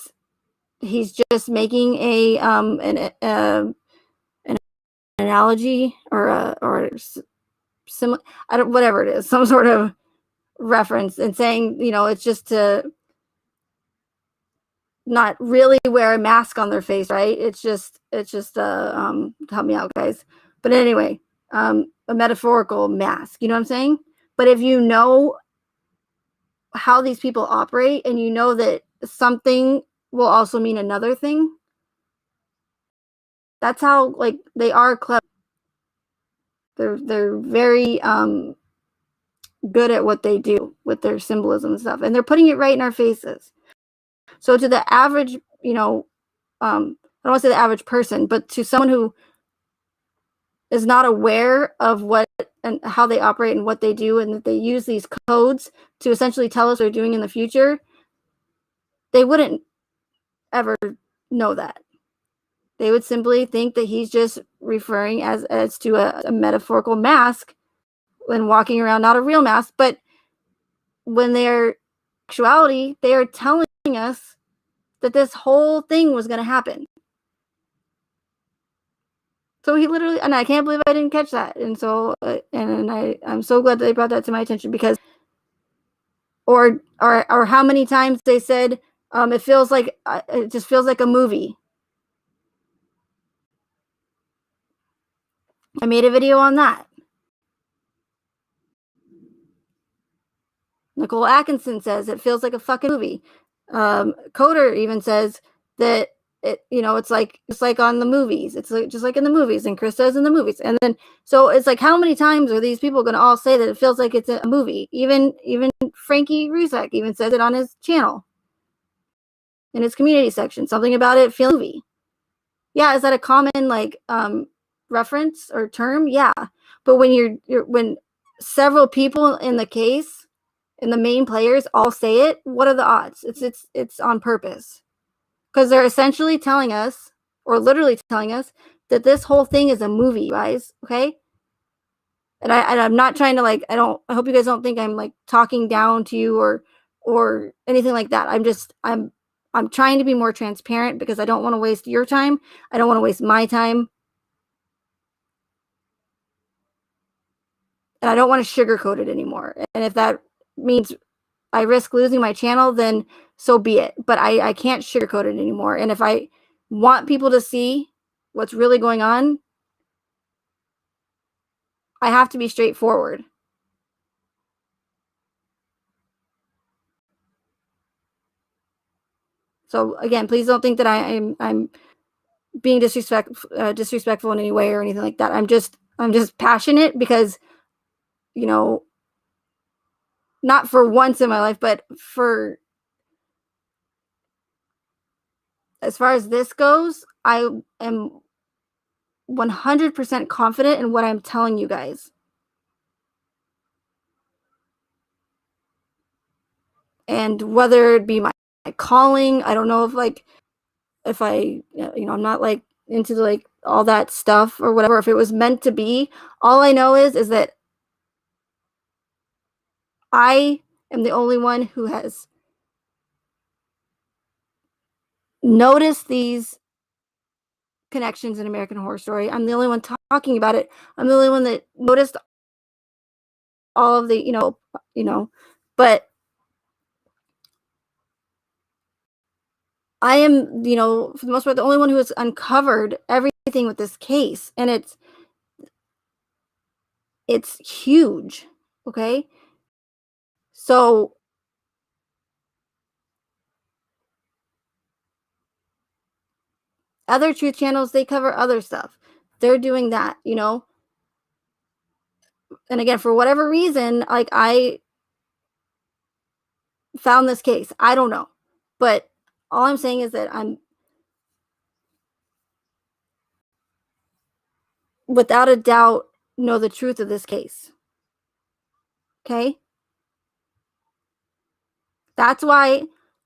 Speaker 1: he's just making an analogy or similar, I don't, whatever it is, some sort of reference, and saying, it's just to not really wear a mask on their face, right? It's just help me out, guys. But anyway, a metaphorical mask, you know what I'm saying? But if you know how these people operate, and you know that something will also mean another thing, that's how, like, they are clever. They're very good at what they do with their symbolism and stuff, and they're putting it right in our faces. So to the average, I don't want to say the average person, but to someone who is not aware of what and how they operate and what they do, and that they use these codes to essentially tell us what they're doing in the future, they wouldn't ever know that. They would simply think that he's just referring as to a metaphorical mask when walking around, not a real mask. But when they're actuality, they are telling us that this whole thing was going to happen. So he literally, and I can't believe I didn't catch that. And so, I'm so glad that they brought that to my attention, because, or how many times they said, it just feels like a movie. I made a video on that. Nicole Atkinson says it feels like a fucking movie. Coder even says that it's like on the movies. It's like just like in the movies, and Chris says in the movies. And then so it's like, how many times are these people going to all say that it feels like it's a movie? Even Frankie Rusak even says it on his channel in his community section. Something about it feels movie. Yeah, is that a common reference or term? Yeah, but when when several people in the case, and the main players all say it, what are the odds? It's on purpose, because they're essentially telling us, or literally telling us, that this whole thing is a movie, guys. Okay, and I'm not trying to I hope you guys don't think I'm talking down to you or anything like that. I'm trying to be more transparent, because I don't want to waste your time. I don't want to waste my time, and I don't want to sugarcoat it anymore. And if that means I risk losing my channel, then so be it. But I can't sugarcoat it anymore. And if I want people to see what's really going on, I have to be straightforward. So again, please don't think that I'm being disrespectful in any way or anything like that. I'm just passionate because, you know, not for once in my life, but for as far as this goes, I am 100% confident in what I'm telling you guys. And whether it be my calling, I don't know if I, I'm not like into like all that stuff or whatever. If it was meant to be, all I know is that I am the only one who has noticed these connections in American Horror Story. I'm the only one talking about it. I'm the only one that noticed all of the, but I am, for the most part, the only one who has uncovered everything with this case, and it's huge. Okay, so other truth channels, they cover other stuff. They're doing that, and again, for whatever reason, like I found this case. I don't know, but all I'm saying is that I'm without a doubt know the truth of this case. Okay, that's why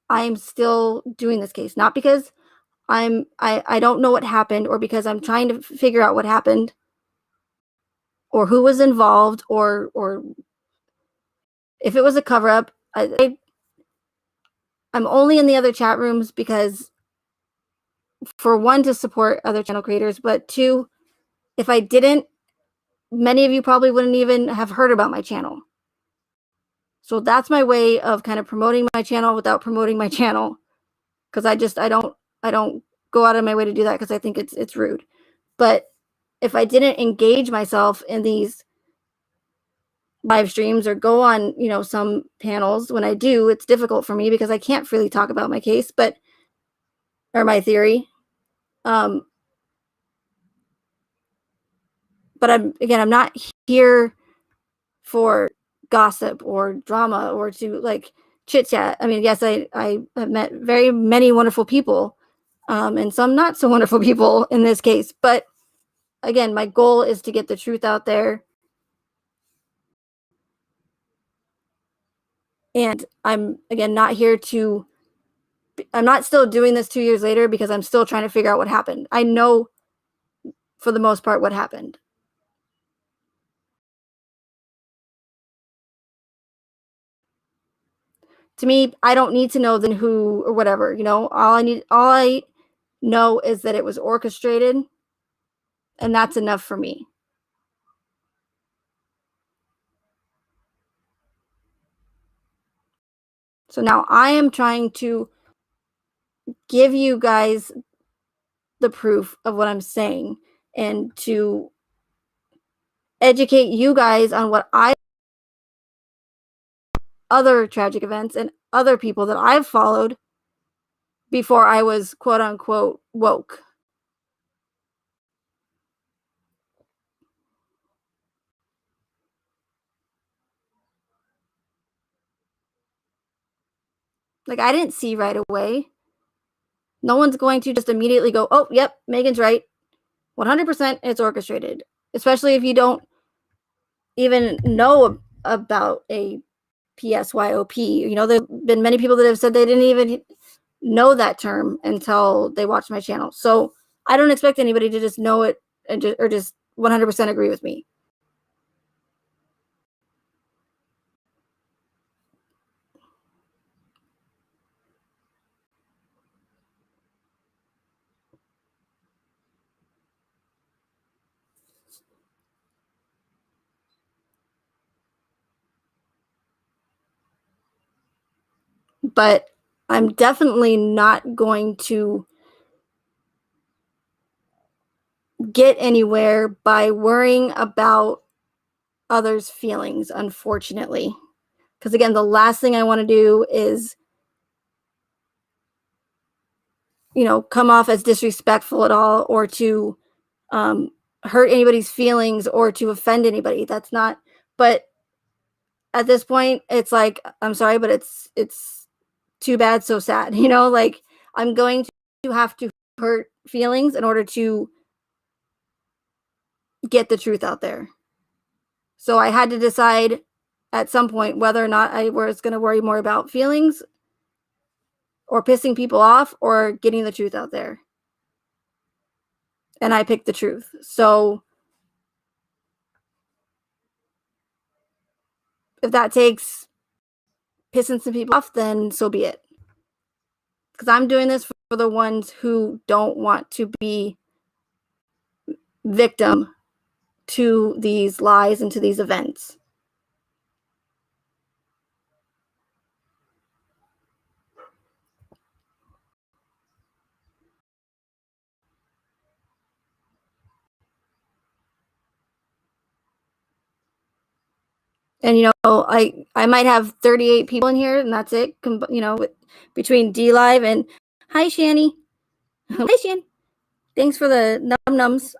Speaker 1: I'm still doing this case, not because I don't know what happened or because I'm trying to figure out what happened or who was involved or if it was a cover up. I'm only in the other chat rooms because, for one, to support other channel creators, but two, if I didn't, many of you probably wouldn't even have heard about my channel. So that's my way of kind of promoting my channel without promoting my channel, because I don't go out of my way to do that because I think it's rude. But if I didn't engage myself in these live streams or go on, some panels, when I do, it's difficult for me because I can't freely talk about my case, or my theory. But I'm not here for gossip or drama or to like chit chat. I mean, yes, I have met very many wonderful people, and some not so wonderful people in this case. But again, my goal is to get the truth out there. And I'm, again, not here to, I'm not still doing this 2 years later because I'm still trying to figure out what happened. I know for the most part what happened. To me, I don't need to know then who or whatever, all I know is that it was orchestrated, and that's enough for me. So now I am trying to give you guys the proof of what I'm saying and to educate you guys on what other tragic events and other people that I've followed before I was quote unquote woke. Like, I didn't see right away. No one's going to just immediately go, oh, yep, Megan's right. 100% it's orchestrated, especially if you don't even know about a PSYOP. There have been many people that have said they didn't even know that term until they watched my channel. So I don't expect anybody to just know it or just 100% agree with me. But I'm definitely not going to get anywhere by worrying about others' feelings, unfortunately. Because again, the last thing I want to do is come off as disrespectful at all, or to hurt anybody's feelings, or to offend anybody. That's not, but at this point, it's like, I'm sorry, but it's too bad, so sad. Like, I'm going to have to hurt feelings in order to get the truth out there. So I had to decide at some point whether or not I was going to worry more about feelings or pissing people off or getting the truth out there. And I picked the truth. So if that takes pissing some people off, then so be it. Because I'm doing this for the ones who don't want to be victim to these lies and to these events. And I might have 38 people in here, and that's it. Between D Live and hi Shani, hi Shan, thanks for the nums.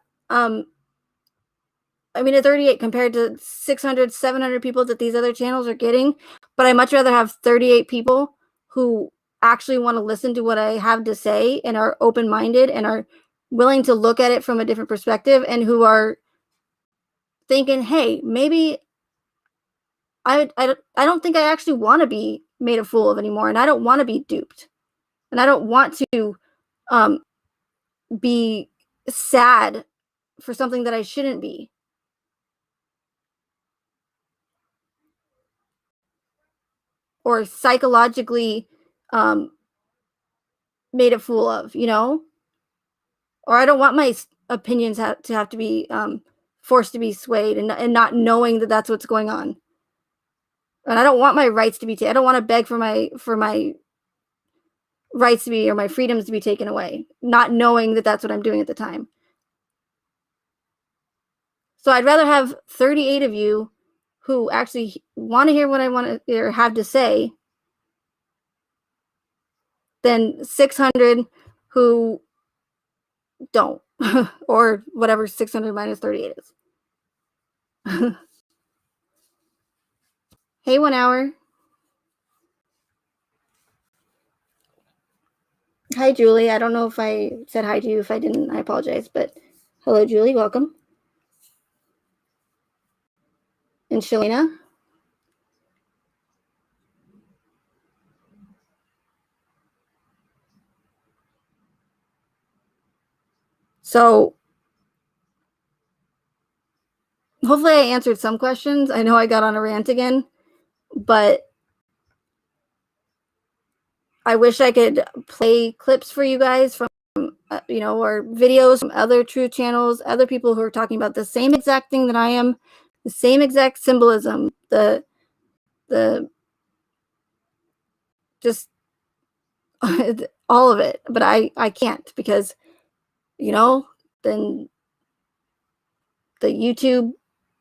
Speaker 1: It's 38 compared to 600, 700 people that these other channels are getting. But I much rather have 38 people who actually want to listen to what I have to say and are open-minded and are willing to look at it from a different perspective, and who are thinking, hey, maybe I don't think I actually want to be made a fool of anymore, and I don't want to be duped, and I don't want to be sad for something that I shouldn't be. Or psychologically made a fool of, or I don't want my opinions to have to be forced to be swayed, and not knowing that that's what's going on. And I don't want my rights to be taken. I don't want to beg for my rights to be, or my freedoms to be taken away, not knowing that that's what I'm doing at the time. So I'd rather have 38 of you who actually want to hear what I want to or have to say than 600 who don't, or whatever 600 minus 38 is. Hey, 1 hour. Hi, Julie. I don't know if I said hi to you. If I didn't, I apologize. But hello, Julie. Welcome. And Shalina. So hopefully I answered some questions. I know I got on a rant again, but I wish I could play clips for you guys from, or videos from other truth channels, other people who are talking about the same exact thing that I am, the same exact symbolism, the just all of it. But I can't, because, then the YouTube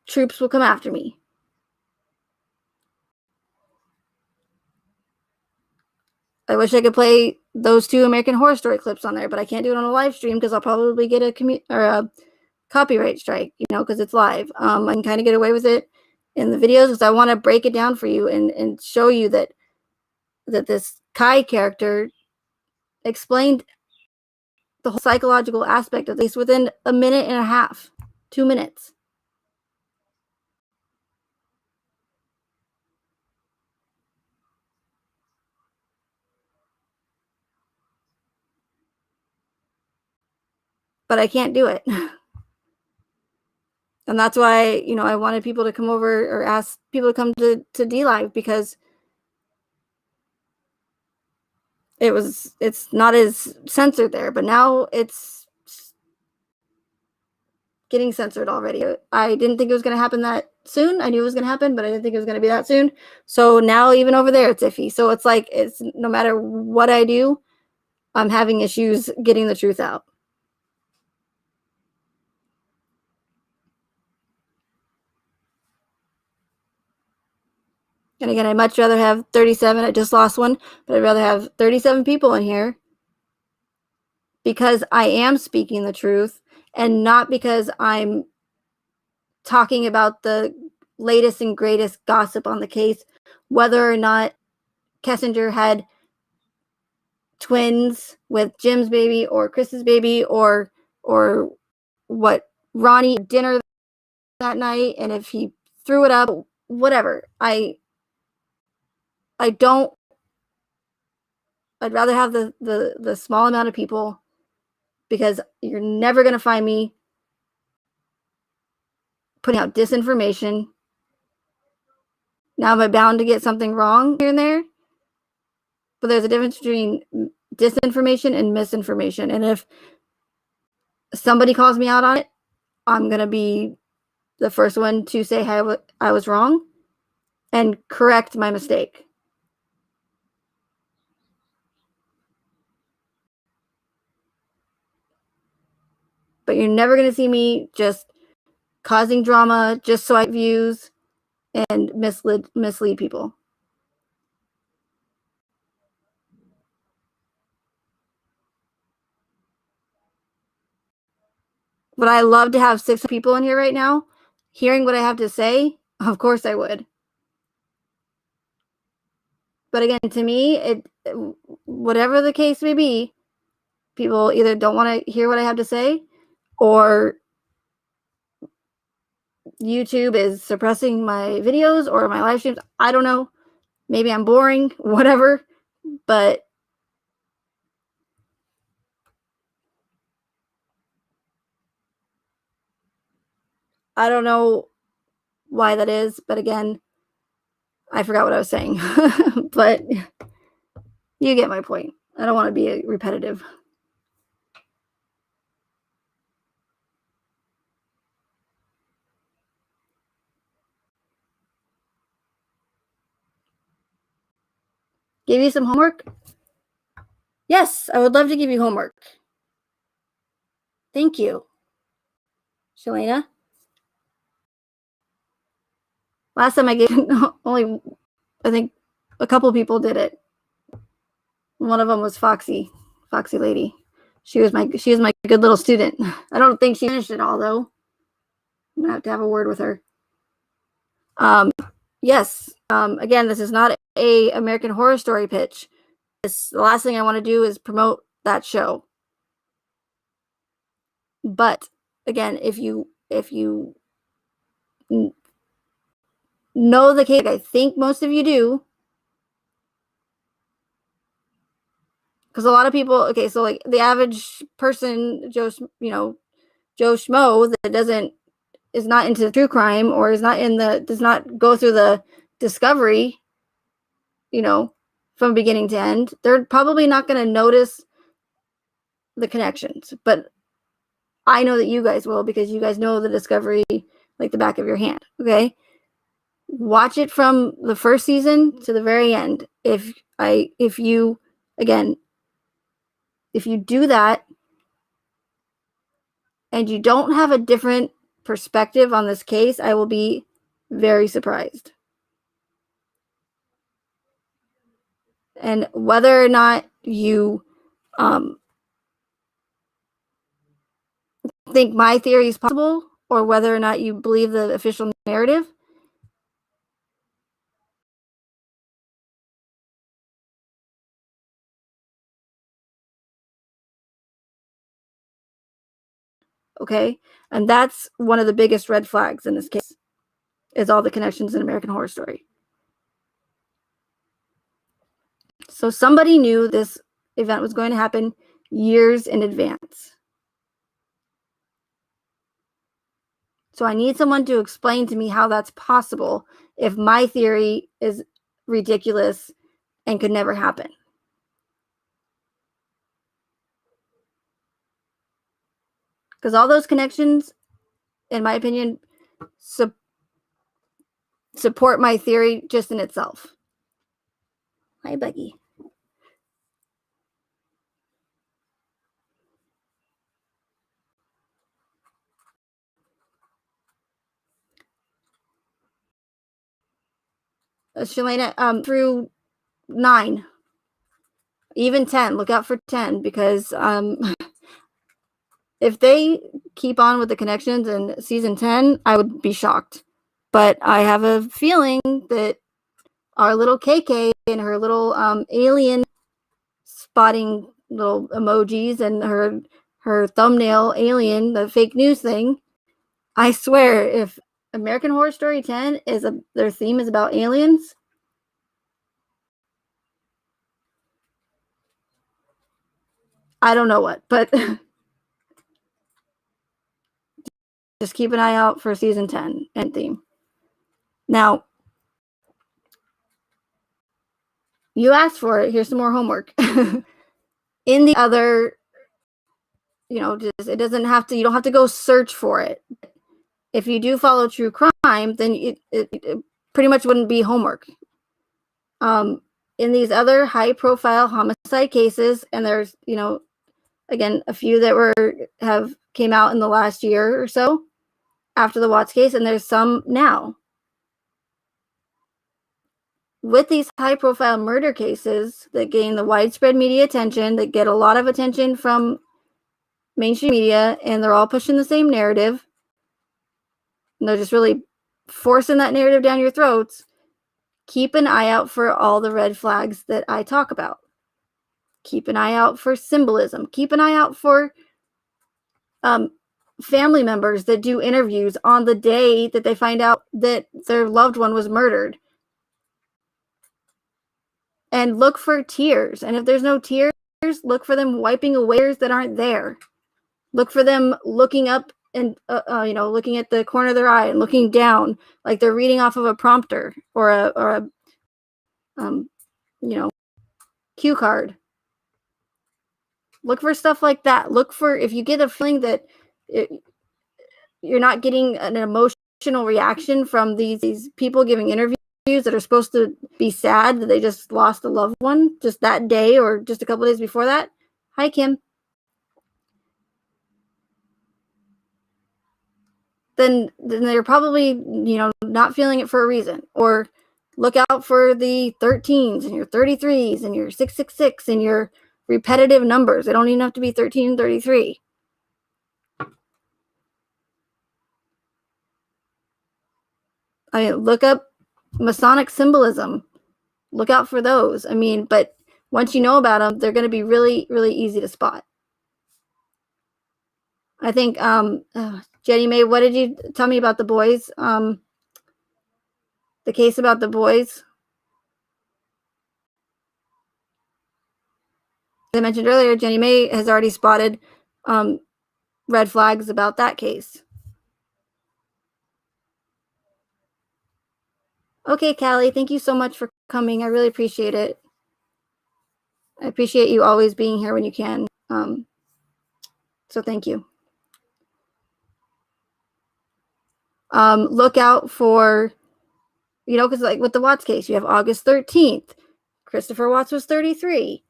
Speaker 1: troops will come after me. I wish I could play those 2 American Horror Story clips on there, but I can't do it on a live stream because I'll probably get a copyright strike, because it's live. I can kind of get away with it in the videos because I want to break it down for you and show you that this Kai character explained the whole psychological aspect of this within a minute and a half, 2 minutes. But I can't do it. And that's why, I wanted people to come over, or ask people to come to D Live, because it's not as censored there, but now it's getting censored already. I didn't think it was going to happen that soon. I knew it was going to happen, but I didn't think it was going to be that soon. So now even over there, it's iffy. So it's like, it's no matter what I do, I'm having issues getting the truth out. And again, I'd much rather have 37. I just lost one, but I'd rather have 37 people in here because I am speaking the truth and not because I'm talking about the latest and greatest gossip on the case, whether or not Kessinger had twins with Jim's baby or Chris's baby, or what Ronnie dinner that night, and if he threw it up, whatever. I'd rather have the small amount of people, because you're never going to find me putting out disinformation. Now, am I bound to get something wrong here and there? But there's a difference between disinformation and misinformation. And if somebody calls me out on it, I'm going to be the first one to say, hey, I was wrong and correct my mistake. But you're never going to see me just causing drama just so I get views and mislead people. Would I love to have 6 people in here right now hearing what I have to say? Of course I would. But again, to me, whatever the case may be, people either don't want to hear what I have to say, or YouTube is suppressing my videos or my live streams. I don't know. Maybe I'm boring, whatever. But I don't know why that is. But again, I forgot what I was saying. But you get my point. I don't want to be repetitive. Give you some homework? Yes, I would love to give you homework. Thank you, Shalena. Last time I gave only, I think a couple people did it. One of them was Foxy Lady. She was my good little student. I don't think she finished it all though. I'm gonna have to have a word with her. Yes. Again, this is not a American Horror Story pitch. The last thing I want to do is promote that show. But again, if you know the case, like I think most of you do, because a lot of people, okay, so like the average person, Joe Schmo that is not into true crime, or does not go through the discovery, from beginning to end, they're probably not going to notice the connections. But I know that you guys will, because you guys know the discovery like the back of your hand. Okay, watch it from the first season to the very end. If you do that and you don't have a different perspective on this case, I will be very surprised. And whether or not you think my theory is possible, or whether or not you believe the official narrative, okay? And that's one of the biggest red flags in this case, is all the connections in American Horror Story. So somebody knew this event was going to happen years in advance. So I need someone to explain to me how that's possible if my theory is ridiculous and could never happen. Because all those connections, in my opinion, support my theory just in itself. Hi, Becky. Shalena, through 9, even 10. Look out for 10, because if they keep on with the connections in season 10, I would be shocked. But I have a feeling that our little KK and her little alien spotting little emojis and her thumbnail alien, the fake news thing, I swear, if American Horror Story 10 their theme is about aliens, I don't know what, but just keep an eye out for season 10 and theme. Now, you asked for it. Here's some more homework. In the other, just it doesn't have to. You don't have to go search for it. If you do follow true crime, then it pretty much wouldn't be homework. In these other high-profile homicide cases, and there's again a few that came out in the last year or so after the Watts case, and there's some now. With these high-profile murder cases that gain the widespread media attention, that get a lot of attention from mainstream media, and they're all pushing the same narrative, and they're just really forcing that narrative down your throats, keep an eye out for all the red flags that I talk about. Keep an eye out for symbolism. Keep an eye out for family members that do interviews on the day that they find out that their loved one was murdered. And look for tears. And if there's no tears, look for them wiping away tears that aren't there. Look for them looking up and, looking at the corner of their eye and looking down like they're reading off of a prompter or a cue card. Look for stuff like that. Look for, if you get a feeling that you're not getting an emotional reaction from these people giving interviews that are supposed to be sad that they just lost a loved one just that day or just a couple days before that. Hi, Kim. Then they're probably, not feeling it for a reason. Or look out for the 13s and your 33s and your 666 and your repetitive numbers. They don't even have to be 13 and 33. Look up Masonic symbolism. Look out for those. But once you know about them, they're going to be really, really easy to spot. I think, Jenny Mae, what did you tell me about the boys? The case about the boys? As I mentioned earlier, Jenny Mae has already spotted red flags about that case. Okay, Callie, thank you so much for coming. I really appreciate it. I appreciate you always being here when you can. So thank you. Look out for, because like with the Watts case, you have August 13th. Christopher Watts was 33.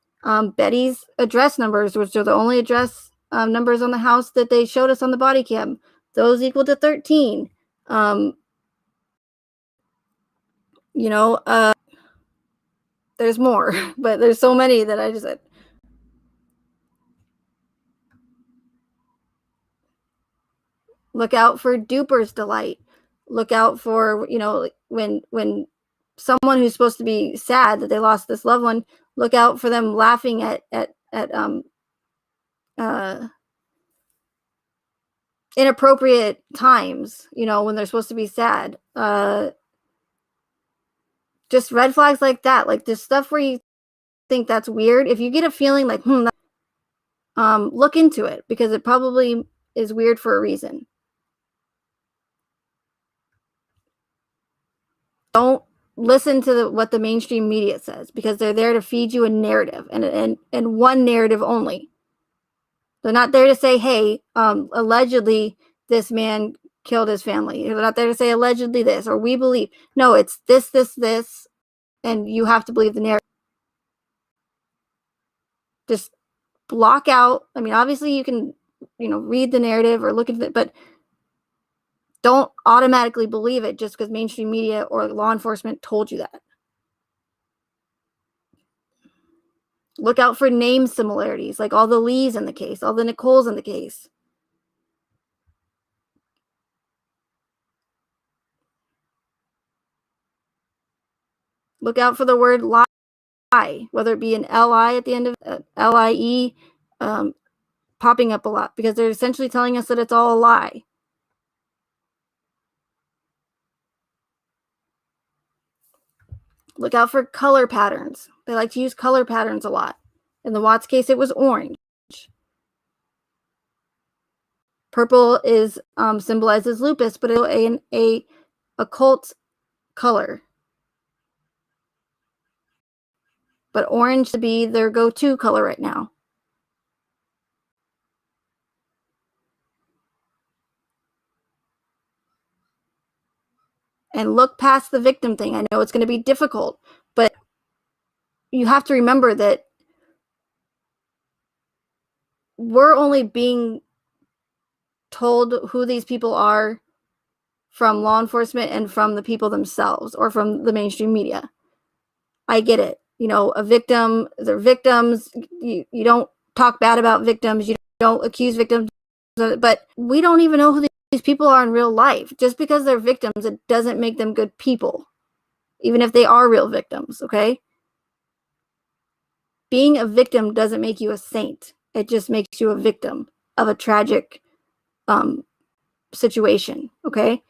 Speaker 1: Betty's address numbers, which are the only address numbers on the house that they showed us on the body cam, those equal to 13. There's more, but there's so many that I just said. Look out for duper's delight. Look out for, when someone who's supposed to be sad that they lost this loved one, look out for them laughing at inappropriate times, when they're supposed to be sad. Just red flags like that, like this stuff where you think that's weird. If you get a feeling like, look into it, because it probably is weird for a reason. Don't listen to what the mainstream media says, because they're there to feed you a narrative and one narrative only. They're not there to say, hey, allegedly this man killed his family. They're not there to say allegedly this or we believe. No, it's this, and you have to believe the narrative. Just block out. Obviously you can, read the narrative or look at it, but don't automatically believe it just because mainstream media or law enforcement told you that. Look out for name similarities, like all the Lees in the case, all the Nicoles in the case. Look out for the word lie, whether it be an L-I at the end of L-I-E, popping up a lot, because they're essentially telling us that it's all a lie. Look out for color patterns. They like to use color patterns a lot. In the Watts case, it was orange. Purple is symbolizes lupus, but it's a occult color. But orange should be their go-to color right now. And look past the victim thing. I know it's going to be difficult, but you have to remember that we're only being told who these people are from law enforcement and from the people themselves, or from the mainstream media. I get it. You know, a victim, they're victims. You don't talk bad about victims. You don't accuse victims. But we don't even know who these people are in real life. Just because they're victims, it doesn't make them good people, even if they are real victims, okay? Being a victim doesn't make you a saint. It just makes you a victim of a tragic situation, okay?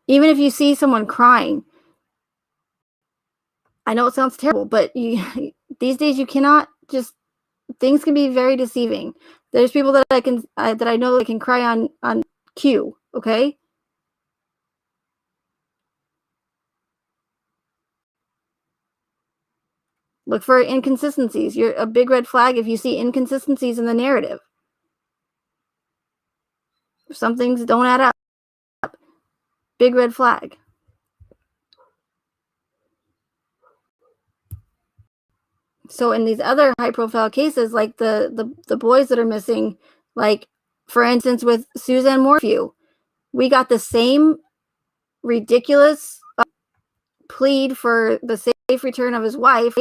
Speaker 1: Even if you see someone crying, I know it sounds terrible, but these days you cannot just, things can be very deceiving. There's people that I know that can cry on cue, okay? Look for inconsistencies. You're a big red flag if you see inconsistencies in the narrative. If some things don't add up, big red flag. So in these other high-profile cases, like the boys that are missing, like for instance with Suzanne Morphew, we got the same ridiculous plead for the safe return of his wife,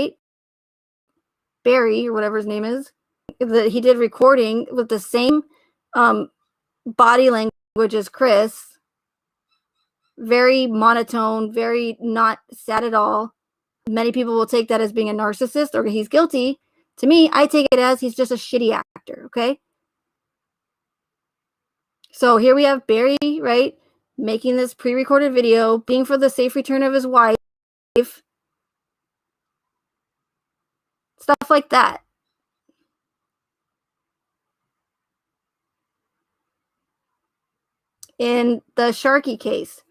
Speaker 1: Barry, or whatever his name is, that he did recording with the same body language as Chris, very monotone, very not sad at all. Many people will take that as being a narcissist or he's guilty. To me, I take it as he's just a shitty actor, okay? So here we have Barry, right, making this pre-recorded video, being for the safe return of his wife, stuff like that. In the Sharkey case,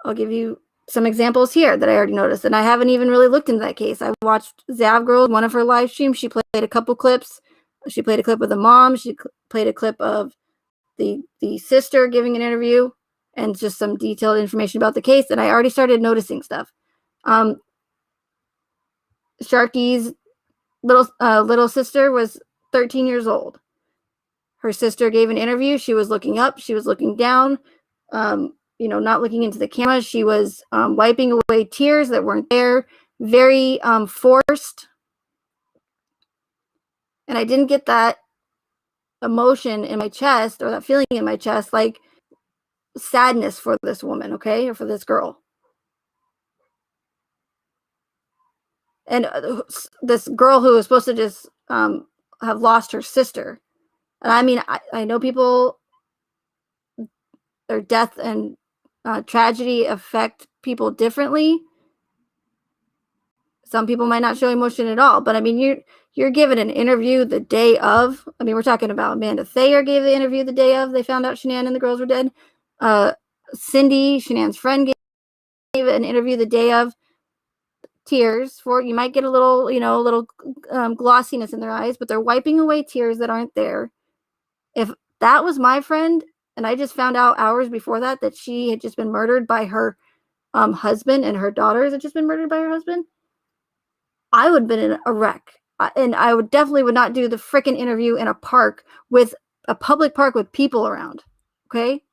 Speaker 1: I'll give you some examples here that I already noticed, and I haven't even really looked into that case. I watched Zav Girl, one of her live streams. She played a couple clips. She played a clip of the mom. She played a clip of the sister giving an interview, and just some detailed information about the case. And I already started noticing stuff. Sharky's little sister was 13 years old. Her sister gave an interview. She was looking up. She was looking down. Not looking into the camera. She was wiping away tears that weren't there. Very forced. And I didn't get that emotion in my chest, or that feeling in my chest, like sadness for this woman, okay, or for this girl. And this girl who was supposed to just have lost her sister. And I mean, I know people, their death and tragedy affect people differently. Some people might not show emotion at all, but I mean, you're given an interview the day of. I mean, we're talking about Amanda Thayer gave the interview the day of they found out Shanann and the girls were dead. Cindy, Shanann's friend, gave an interview the day of. Tears for, you might get a little, glossiness in their eyes, but they're wiping away tears that aren't there. If that was my friend, and I just found out hours before that she had just been murdered by her husband, and her daughters had just been murdered by her husband, I would have been in a wreck. And I would not do the freaking interview in a park, with a public park with people around. Okay.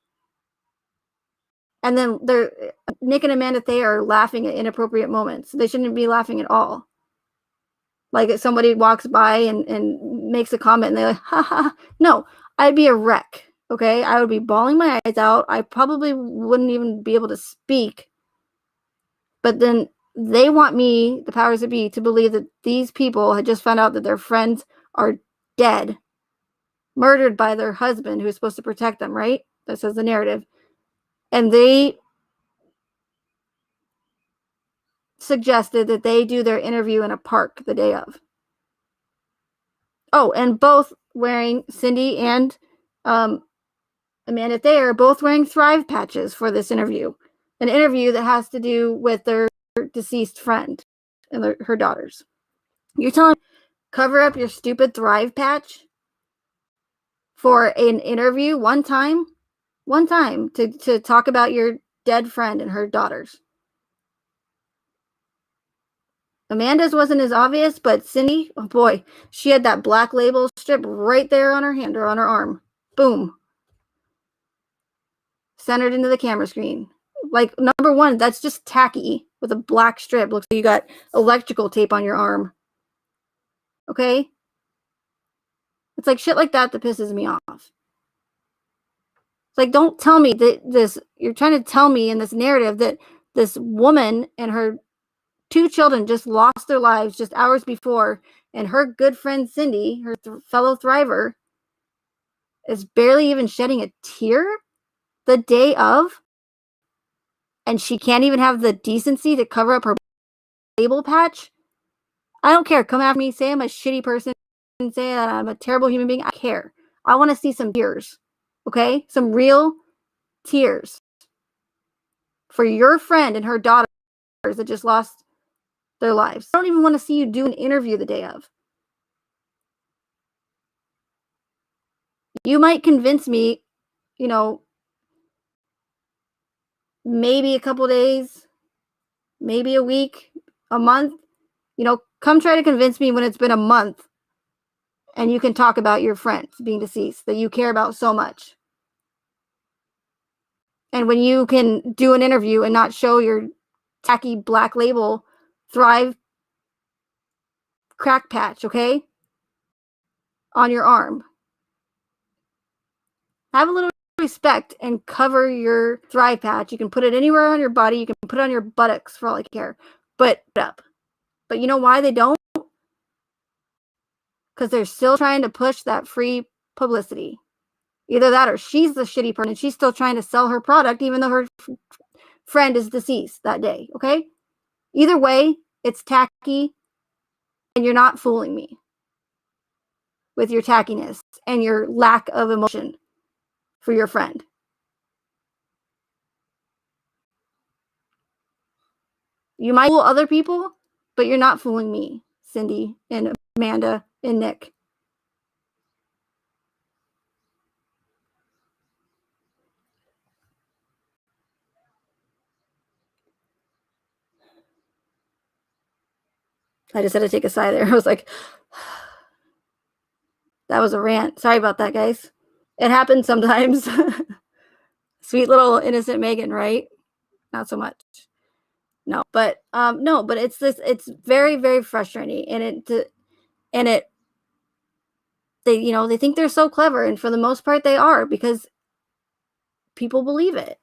Speaker 1: And then Nick and Amanda Thayer are laughing at inappropriate moments. They shouldn't be laughing at all. Like if somebody walks by and makes a comment and they're like, ha ha. No, I'd be a wreck. Okay. I would be bawling my eyes out. I probably wouldn't even be able to speak But then they want me, the powers that be, to believe that these people had just found out that their friends are dead, murdered by their husband who's supposed to protect them, right? That says the narrative. And they suggested that they do their interview in a park the day of. Oh, and both wearing, Cindy and Amanda Thayer, both wearing Thrive patches for this interview. An interview that has to do with their deceased friend and her daughters. You're telling me cover up your stupid Thrive patch for an interview one time to talk about your dead friend and her daughters. Amanda's wasn't as obvious, but Cindy, oh boy, she had that black label strip right there on her hand or on her arm. Boom. Centered into the camera screen. Like, number one, that's just tacky with a black strip. Looks like you got electrical tape on your arm. Okay? It's like shit like that pisses me off. It's like, don't tell me that you're trying to tell me in this narrative that this woman and her 2 children just lost their lives just hours before, and her good friend Cindy, her fellow thriver, is barely even shedding a tear the day of, and she can't even have the decency to cover up her label patch. I don't care. Come after me, say I'm a shitty person, say that I'm a terrible human being. I care. I want to see some tears. Okay? Some real tears for your friend and her daughters that just lost their lives. I don't even want to see you do an interview the day of. You might convince me, you know, maybe a couple days, maybe a week, a month. You know, come try to convince me when it's been a month and you can talk about your friends being deceased that you care about so much. And when you can do an interview and not show your tacky black label Thrive crack patch, okay? On your arm. Have a little respect and cover your Thrive patch. You can put it anywhere on your body. You can put it on your buttocks for all I care. But up. But you know why they don't? Because they're still trying to push that free publicity. Either that or she's the shitty person and she's still trying to sell her product even though her friend is deceased that day, okay? Either way, it's tacky and you're not fooling me with your tackiness and your lack of emotion for your friend. You might fool other people, but you're not fooling me, Cindy and Amanda and Nick. I just had to take a sigh there. I was like, that was a rant. Sorry about that, guys. It happens sometimes. Sweet little innocent Megan, right? Not so much. No, but it's very, very frustrating. They think they're so clever, and for the most part they are, because people believe it.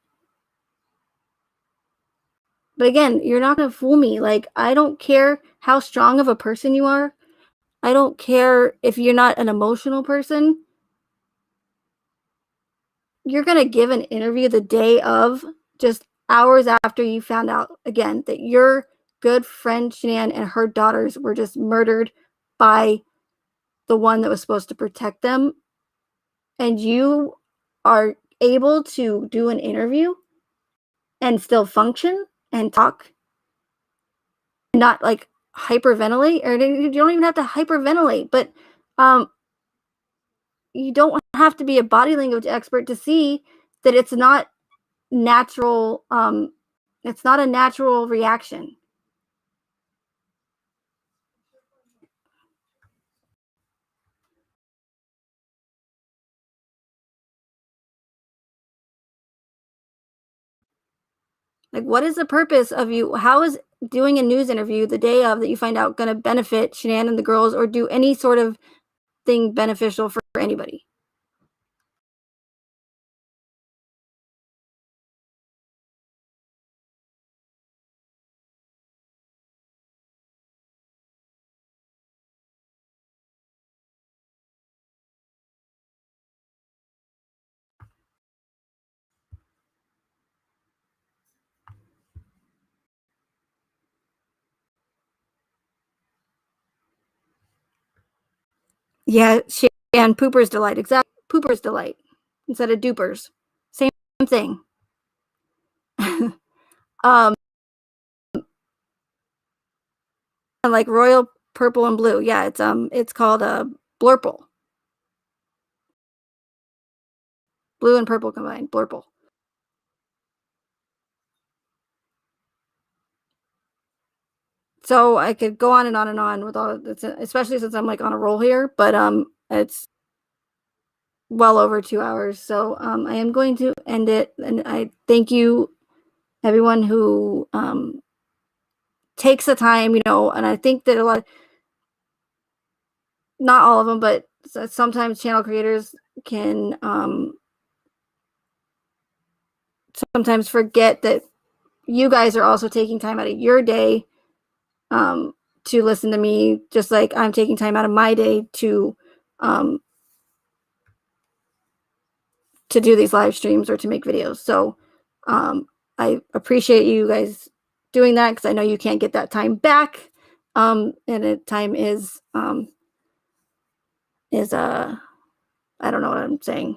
Speaker 1: But again, you're not going to fool me. Like, I don't care how strong of a person you are. I don't care if you're not an emotional person. You're going to give an interview the day of, just hours after you found out, again, that your good friend Shanann and her daughters were just murdered by the one that was supposed to protect them. And you are able to do an interview and still function and talk, not like hyperventilate, or you don't even have to hyperventilate, but you don't have to be a body language expert to see that it's not natural. It's not a natural reaction. Like, what is the purpose of you? How is doing a news interview the day of that you find out going to benefit Shanann and the girls, or do any sort of thing beneficial for anybody? Yeah, and Pooper's Delight. Exactly. Pooper's Delight instead of Dupers. Same thing. Like royal purple and blue. Yeah, it's called a blurple. Blue and purple combined. Blurple. So I could go on and on and on with all, especially since I'm like on a roll here, but it's well over 2 hours. So I am going to end it, and I thank you everyone who takes the time, and I think that not all of them, but sometimes channel creators can sometimes forget that you guys are also taking time out of your day to listen to me, just like I'm taking time out of my day to do these live streams or to make videos. So I appreciate you guys doing that, because I know you can't get that time back. And time is I don't know what I'm saying.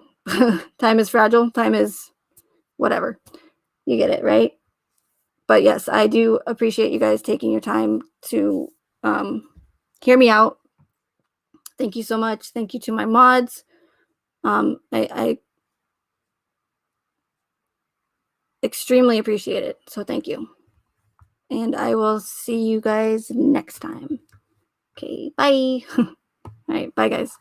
Speaker 1: Time is fragile. Time is whatever. You get it, right? But yes, I do appreciate you guys taking your time to hear me out. Thank you so much. Thank you to my mods. I extremely appreciate it. So thank you. And I will see you guys next time. Okay, bye. All right, bye guys.